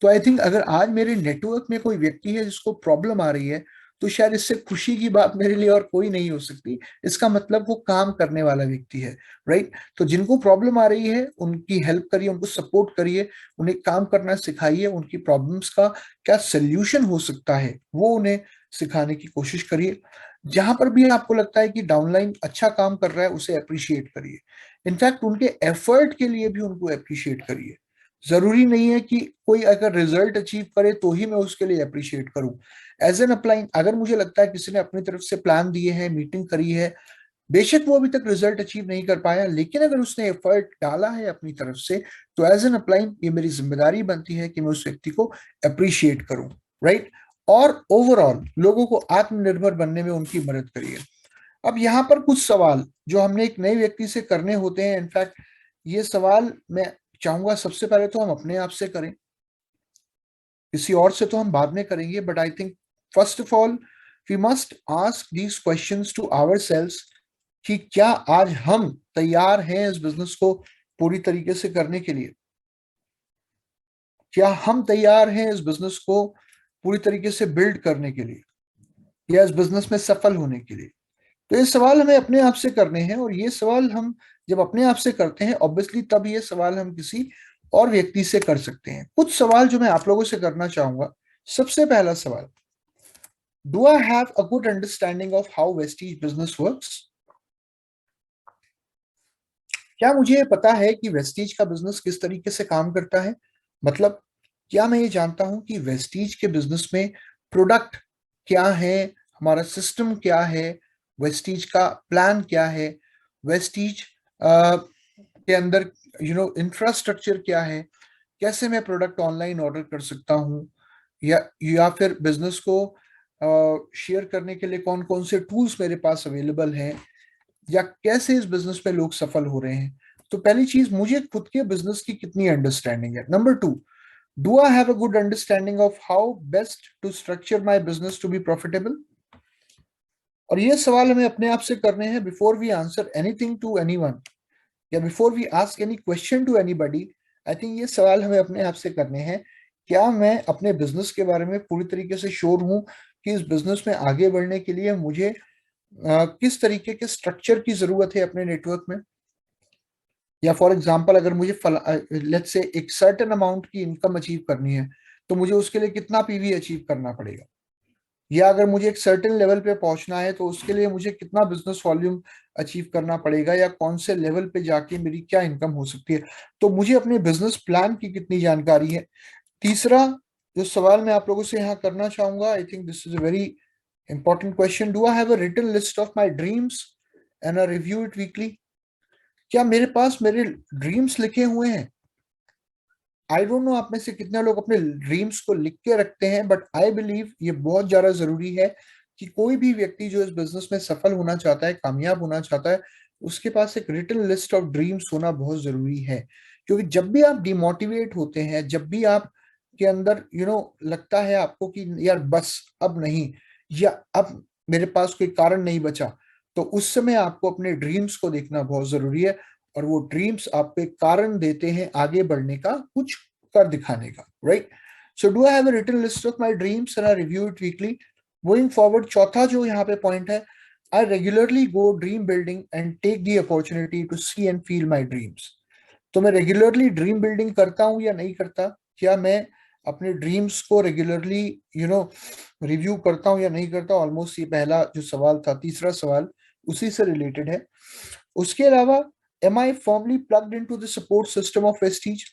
तो आई थिंक अगर आज मेरे नेटवर्क में कोई व्यक्ति है जिसको प्रॉब्लम आ रही है, तो शायद इससे खुशी की बात मेरे लिए और कोई नहीं हो सकती। इसका मतलब वो काम करने वाला व्यक्ति है, राइट। तो जिनको प्रॉब्लम आ रही है उनकी हेल्प करिए, उनको सपोर्ट करिए, उन्हें काम करना सिखाइए, उनकी प्रॉब्लम्स का क्या सोल्यूशन हो सकता है वो उन्हें सिखाने की कोशिश करिए। जहां पर भी आपको लगता है कि डाउनलाइन अच्छा काम कर रहा है उसे अप्रिशिएट करिए। इनफैक्ट उनके एफर्ट के लिए भी उनको अप्रिशिएट करिए। जरूरी नहीं है कि कोई अगर रिजल्ट अचीव करे तो ही मैं उसके लिए अप्रिशिएट करूं। एज एन अप्लाइन अगर मुझे लगता है किसी ने अपनी तरफ से प्लान दिए हैं, मीटिंग करी है, बेशक वो अभी तक रिजल्ट अचीव नहीं कर पाया, लेकिन अगर उसने एफर्ट डाला है अपनी तरफ से, तो एज एन अप्लाइन ये मेरी जिम्मेदारी बनती है कि मैं उस व्यक्ति को अप्रिशिएट करूं, राइट। और ओवरऑल लोगों को आत्मनिर्भर बनने में उनकी मदद करिए। अब यहाँ पर कुछ सवाल जो हमने एक नए व्यक्ति से करने होते हैं, इनफैक्ट ये सवाल मैं चाहूंगा सबसे पहले तो हम अपने आप से करें, किसी और से तो हम बाद में करेंगे, but I think first of all we must ask these questions to ourselves कि क्या आज हम तैयार हैं इस बिजनेस को पूरी तरीके से करने के लिए, क्या हम तैयार हैं इस बिजनेस को पूरी तरीके से बिल्ड करने के लिए, या इस बिजनेस में सफल होने के लिए। तो ये सवाल हमें अपने आप से करने हैं, और ये सवाल हम जब अपने आप से करते हैं ऑब्वियसली तब ये सवाल हम किसी और व्यक्ति से कर सकते हैं। कुछ सवाल जो मैं आप लोगों से करना चाहूंगा। सबसे पहला सवाल, do I have a good understanding of how Vestige business works? क्या मुझे ये पता है कि वेस्टीज का बिजनेस किस तरीके से काम करता है? मतलब क्या मैं ये जानता हूं कि वेस्टीज के बिजनेस में प्रोडक्ट क्या है, हमारा सिस्टम क्या है, वेस्टीज का प्लान क्या है, वेस्टीज के अंदर इंफ्रास्ट्रक्चर क्या है, कैसे मैं प्रोडक्ट ऑनलाइन ऑर्डर कर सकता हूँ, या फिर बिजनेस को शेयर करने के लिए कौन कौन से टूल्स मेरे पास अवेलेबल हैं, या कैसे इस बिजनेस में लोग सफल हो रहे हैं। तो पहली चीज, मुझे खुद के बिजनेस की कितनी अंडरस्टैंडिंग है। Number two, do I have a good understanding of how best to structure my business to be profitable? और ये सवाल हमें अपने आप से करने हैं before we answer anything to anyone, या before we ask any question to anybody. I think ये सवाल हमें अपने आप से करने हैं, क्या मैं अपने बिजनेस के बारे में पूरी तरीके से श्योर हूं कि इस बिजनेस में आगे बढ़ने के लिए मुझे किस तरीके के स्ट्रक्चर की जरूरत है अपने नेटवर्क में। या फॉर एग्जांपल अगर मुझे लेट्स से एक सर्टेन अमाउंट की इनकम अचीव करनी है, तो मुझे उसके लिए कितना पीवी अचीव करना पड़ेगा, या अगर मुझे एक सर्टेन लेवल पे पहुंचना है तो उसके लिए मुझे कितना बिजनेस वॉल्यूम अचीव करना पड़ेगा, या कौन से लेवल पे जाके मेरी क्या इनकम हो सकती है। तो मुझे अपने बिजनेस प्लान की कितनी जानकारी है। तीसरा जो सवाल मैं आप लोगों से यहाँ करना चाहूंगा, I think this is a very important question, do I have a written list of my dreams and I review it weekly? क्या मेरे पास मेरे ड्रीम्स लिखे हुए हैं? आई डोंट नो आप में से कितने लोग अपने ड्रीम्स को लिख के रखते हैं, बट आई बिलीव ये बहुत ज्यादा जरूरी है कि कोई भी व्यक्ति जो इस बिजनेस में सफल होना चाहता है, कामयाब होना चाहता है, उसके पास एक रिटन लिस्ट ऑफ ड्रीम्स होना बहुत जरूरी है। क्योंकि जब भी आप डिमोटिवेट होते हैं, जब भी आप के अंदर लगता है आपको कि यार बस अब नहीं, या अब मेरे पास कोई कारण नहीं बचा, तो उस समय आपको अपने ड्रीम्स को देखना बहुत जरूरी है। और वो ड्रीम्स आपको एक कारण देते हैं आगे बढ़ने का, कुछ कर दिखाने का, right. So do I have a written list of my dreams and I review it weekly. Going forward, चौथा जो यहाँ पे पॉइंट है, I regularly go dream building and take the opportunity to see and feel my dreams. तो मैं regularly dream building करता हूँ या नहीं करता? क्या मैं अपने ड्रीम्स को रेगुलरली रिव्यू करता हूँ या नहीं करता? ऑलमोस्ट ये पहला जो सवाल था, तीसरा सवाल उसी से रिलेटेड है। उसके अलावा, am I formally plugged into the support system of Vestige?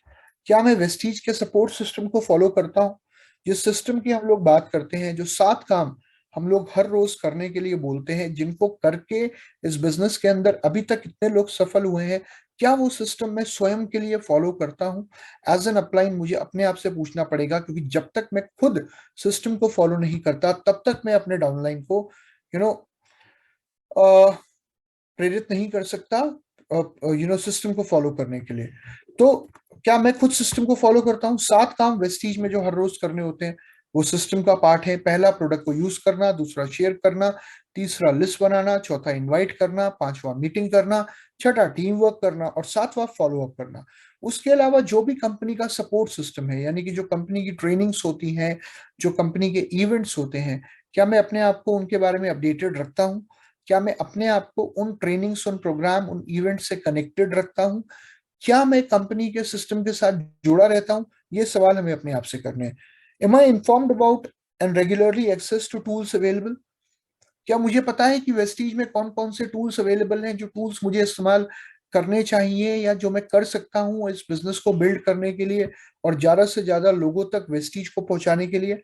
क्या मैं वेस्टीज के सपोर्ट सिस्टम को फॉलो करता हूँ? जिस सिस्टम की हम लोग बात करते हैं, जो 7 काम हम लोग हर रोज करने के लिए बोलते हैं, जिनको करके इस बिजनेस के अंदर अभी तक इतने लोग सफल हुए हैं, क्या वो सिस्टम मैं स्वयं के लिए फॉलो करता हूँ? एज एन अपलाइन मुझे अपने आप से पूछना पड़ेगा, क्योंकि जब तक मैं खुद सिस्टम को फॉलो नहीं करता तब तक मैं अपने डाउनलाइन को यू नो प्रेरित नहीं कर सकता सिस्टम को फॉलो करने के लिए। तो क्या मैं खुद सिस्टम को फॉलो करता हूँ? 7 काम वेस्टीज में जो हर रोज करने होते हैं वो सिस्टम का पार्ट है। पहला, प्रोडक्ट को यूज करना। दूसरा, शेयर करना। तीसरा, लिस्ट बनाना। चौथा, इनवाइट करना। पांचवा, मीटिंग करना। छठा, टीम वर्क करना। और सातवां, फॉलो अप करना। उसके अलावा जो भी कंपनी का सपोर्ट सिस्टम है, यानी कि जो कंपनी की ट्रेनिंग्स होती हैं, जो कंपनी के इवेंट्स होते हैं, क्या मैं अपने आप को उनके बारे में अपडेटेड रखता हूँ? क्या मैं अपने आप को उन ट्रेनिंग्स, उन प्रोग्राम, उन इवेंट से कनेक्टेड रखता हूँ? क्या मैं कंपनी के सिस्टम के साथ जुड़ा रहता हूँ? ये सवाल हमें अपने आप से करने हैं। Am I informed about and regularly access to tools available? क्या मुझे पता है कि वेस्टीज में कौन कौन से टूल्स अवेलेबल हैं, जो टूल्स मुझे इस्तेमाल करने चाहिए या जो मैं कर सकता हूँ इस बिजनेस को बिल्ड करने के लिए और ज्यादा से ज्यादा लोगों तक वेस्टीज को पहुंचाने के लिए?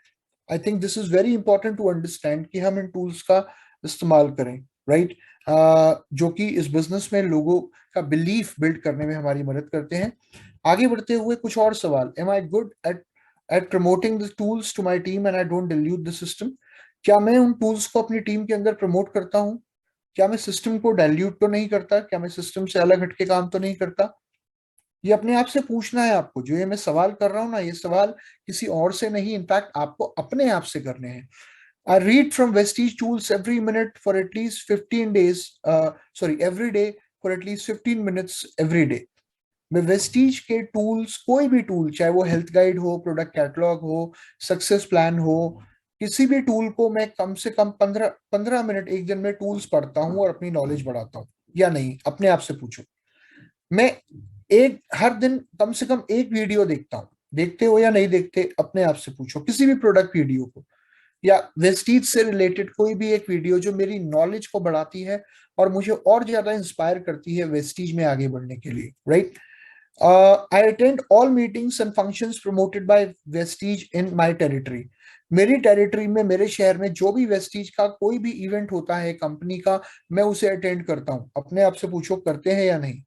I think this is very important to understand कि हम इन टूल्स का इस्तेमाल करें, राइट? जो कि इस बिजनेस में लोगों का बिलीफ बिल्ड करने में हमारी मदद करते हैं। आगे बढ़ते हुए कुछ और सवाल। Am I good at promoting the tools to my team and I don't dilute the system? क्या मैं उन टूल्स को अपनी टीम के अंदर प्रमोट करता हूँ? क्या मैं सिस्टम को डाइल्यूट तो नहीं करता? क्या मैं सिस्टम से अलग हटके काम तो नहीं करता? ये अपने आप से पूछना है आपको। जो ये मैं सवाल कर रहा हूँ ना, ये सवाल किसी और से नहीं, इनफैक्ट आपको अपने आप से करने हैं। I read from Vestige tools every minute for at least 15 days, every day for at least 15 minutes every day. मैं वेस्टीज के टूल्स, कोई भी टूल, चाहे वो हेल्थ गाइड हो, प्रोडक्ट कैटलॉग हो, सक्सेस प्लान हो, किसी भी टूल को मैं कम से कम 15 मिनट एक दिन में टूल्स पढ़ता हूँ और अपनी नॉलेज बढ़ाता हूँ या नहीं? अपने आप से पूछो। मैं एक हर दिन कम से कम एक वीडियो देखता हूँ। देखते हो या नहीं देखते? अपने आप से पूछो। किसी भी प्रोडक्ट वीडियो को या वेस्टीज से रिलेटेड कोई भी एक वीडियो जो मेरी नॉलेज को बढ़ाती है और मुझे और ज्यादा इंस्पायर करती है वेस्टीज में आगे बढ़ने के लिए, right? I attend all meetings and functions promoted by Vestige in my territory. मेरी टेरिटरी में, मेरे शहर में जो भी वेस्टीज का कोई भी इवेंट होता है कंपनी का, मैं उसे अटेंड करता हूँ। अपने आप से पूछो, करते हैं या नहीं,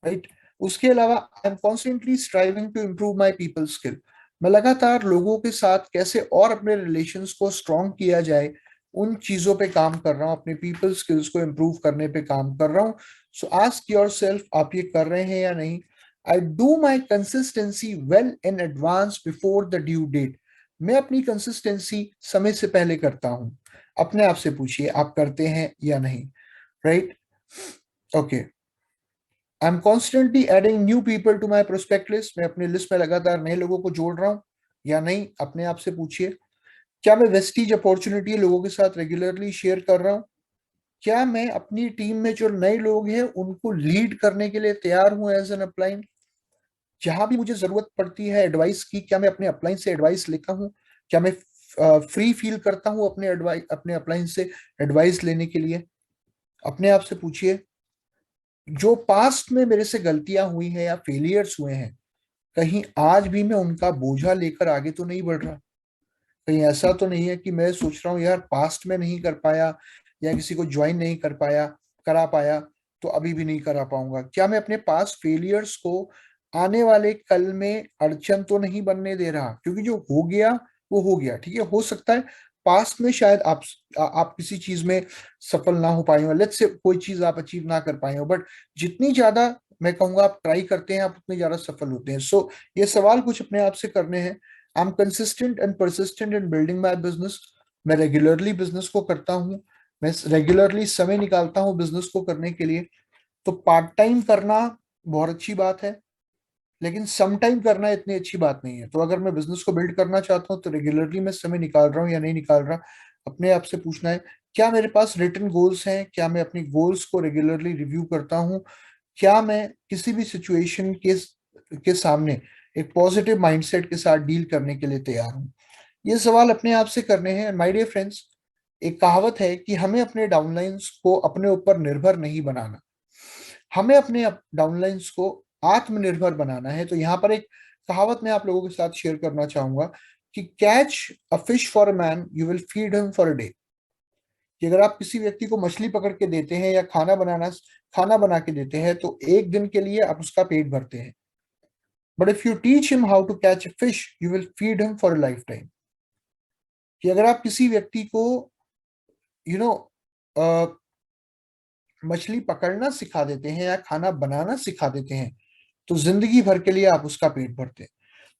राइट? उसके अलावा I am constantly striving to improve my people skill. मैं लगातार लोगों के साथ कैसे और अपने रिलेशंस को स्ट्रॉन्ग किया जाए, उन चीजों पे काम कर रहा हूँ। अपने पीपल स्किल्स को इम्प्रूव करने पे काम कर रहा हूँ। सो आस्क योर सेल्फ, आप ये कर रहे हैं या नहीं? I do my consistency well in advance before the due date. मैं अपनी कंसिस्टेंसी समय से पहले करता हूँ। अपने आप से पूछिए, आप करते हैं या नहीं, right? Okay. I am constantly adding new people to my prospect list. मैं अपनी लिस्ट में लगातार नए लोगों को जोड़ रहा हूँ या नहीं? अपने आप से पूछिए। क्या मैं वेस्टीज अपॉर्चुनिटी लोगों के साथ रेगुलरली शेयर कर रहा हूँ? क्या मैं अपनी टीम में जो नए लोग हैं उनको लीड करने के लिए तैयार हूँ एज एन अपलाइन? जहां भी मुझे जरूरत पड़ती है एडवाइस की, क्या मैं अपने अपलाइन से एडवाइस लेता हूँ? क्या मैं फ्री फील करता हूँ अपने अपलाइन से एडवाइस लेने के लिए? अपने आप से पूछिए। जो पास्ट में मेरे से गलतियां हुई हैं या फेलियर्स हुए हैं, कहीं आज भी मैं उनका बोझा लेकर आगे तो नहीं बढ़ रहा? कहीं ऐसा तो नहीं है कि मैं सोच रहा हूँ यार पास्ट में नहीं कर पाया या किसी को ज्वाइन नहीं करा पाया, तो अभी भी नहीं करा पाऊंगा? क्या मैं अपने पास्ट फेलियर्स को आने वाले कल में अड़चन तो नहीं बनने दे रहा? क्योंकि जो हो गया वो हो गया, ठीक है। हो सकता है पास्ट में शायद आप किसी चीज में सफल ना हो पाए हो, लेट्स से कोई चीज आप अचीव ना कर पाए हो, बट जितनी ज्यादा मैं कहूंगा आप ट्राई करते हैं, आप उतने ज्यादा सफल होते हैं। सो ये सवाल कुछ अपने आप से करने हैं। I am consistent and persistent in building my business. मैं रेगुलरली बिजनेस को करता हूँ। मैं रेगुलरली समय निकालता हूँ बिजनेस को करने के लिए। तो पार्ट टाइम करना बहुत अच्छी बात है, लेकिन सम टाइम करना इतनी अच्छी बात नहीं है। तो अगर मैं बिजनेस को बिल्ड करना चाहता हूँ तो रेगुलरली मैं समय निकाल रहा हूँ या नहीं निकाल रहा? अपने आप से पूछना है। क्या मेरे पास रिटन गोल्स हैं? क्या मैं अपनी गोल्स को रेगुलरली रिव्यू करता हूँ? क्या मैं किसी भी सिचुएशन के सामने एक पॉजिटिव माइंडसेट के साथ डील करने के लिए तैयार हूँ? ये सवाल अपने आप से करने हैं। माय डियर फ्रेंड्स, एक कहावत है कि हमें अपने डाउनलाइंस को अपने ऊपर निर्भर नहीं बनाना, हमें अपने डाउनलाइंस को आत्मनिर्भर बनाना है। तो यहाँ पर एक कहावत मैं आप लोगों के साथ शेयर करना चाहूंगा कि catch a fish for a man, you will feed him for a day. कि अगर आप किसी व्यक्ति को मछली पकड़ के देते हैं या खाना बना के देते हैं तो एक दिन के लिए आप उसका पेट भरते हैं, but if you teach him how to catch a fish, you will feed him for a lifetime. कि अगर आप किसी व्यक्ति को यू नो मछली पकड़ना सिखा देते हैं या खाना बनाना सिखा देते हैं तो जिंदगी भर के लिए आप उसका पेट भरते हैं।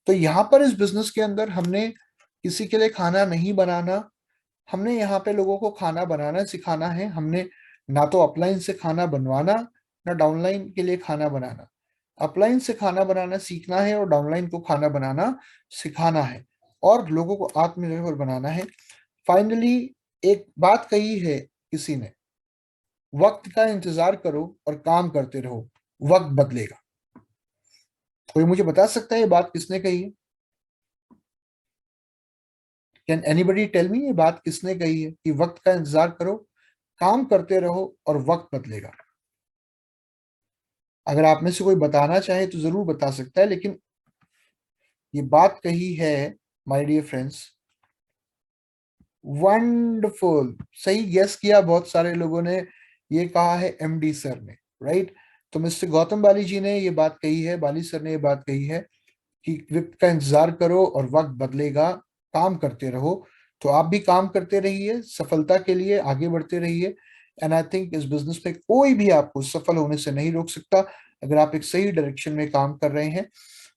तो यहाँ पर इस बिजनेस के अंदर हमने किसी के लिए खाना नहीं बनाना, हमने यहाँ पे लोगों को खाना बनाना सिखाना है। हमने ना तो अपलाइन से खाना बनवाना, ना डाउनलाइन के लिए खाना बनाना। अपलाइन से खाना बनाना सीखना है और डाउनलाइन को खाना बनाना सिखाना है और लोगों को आत्मनिर्भर बनाना है। फाइनली एक बात कही है किसी ने, वक्त का इंतजार करो और काम करते रहो, वक्त बदलेगा। कोई मुझे बता सकता है ये बात किसने कही है? कैन एनीबडी टेल मी ये बात किसने कही है कि वक्त का इंतजार करो, काम करते रहो और वक्त बदलेगा? अगर आप में से कोई बताना चाहे तो जरूर बता सकता है, लेकिन ये बात कही है माय डियर फ्रेंड्स। वंडरफुल, सही गेस किया बहुत सारे लोगों ने। ये कहा है एमडी सर ने, राइट? तो मिस्टर गौतम बाली जी ने ये बात कही है, बाली सर ने ये बात कही है कि वक्त का इंतजार करो और वक्त बदलेगा, काम करते रहो। तो आप भी काम करते रहिए, सफलता के लिए आगे बढ़ते रहिए। एंड आई थिंक इस बिजनेस में कोई भी आपको सफल होने से नहीं रोक सकता अगर आप एक सही डायरेक्शन में काम कर रहे हैं।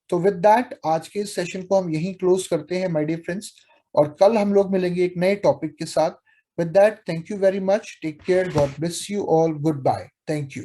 तो विद दैट आज के इस सेशन को हम यहीं क्लोज करते हैं माय डियर फ्रेंड्स, और कल हम लोग मिलेंगे एक नए टॉपिक के साथ। With that, thank you very much, take care, God bless you all, goodbye, thank you.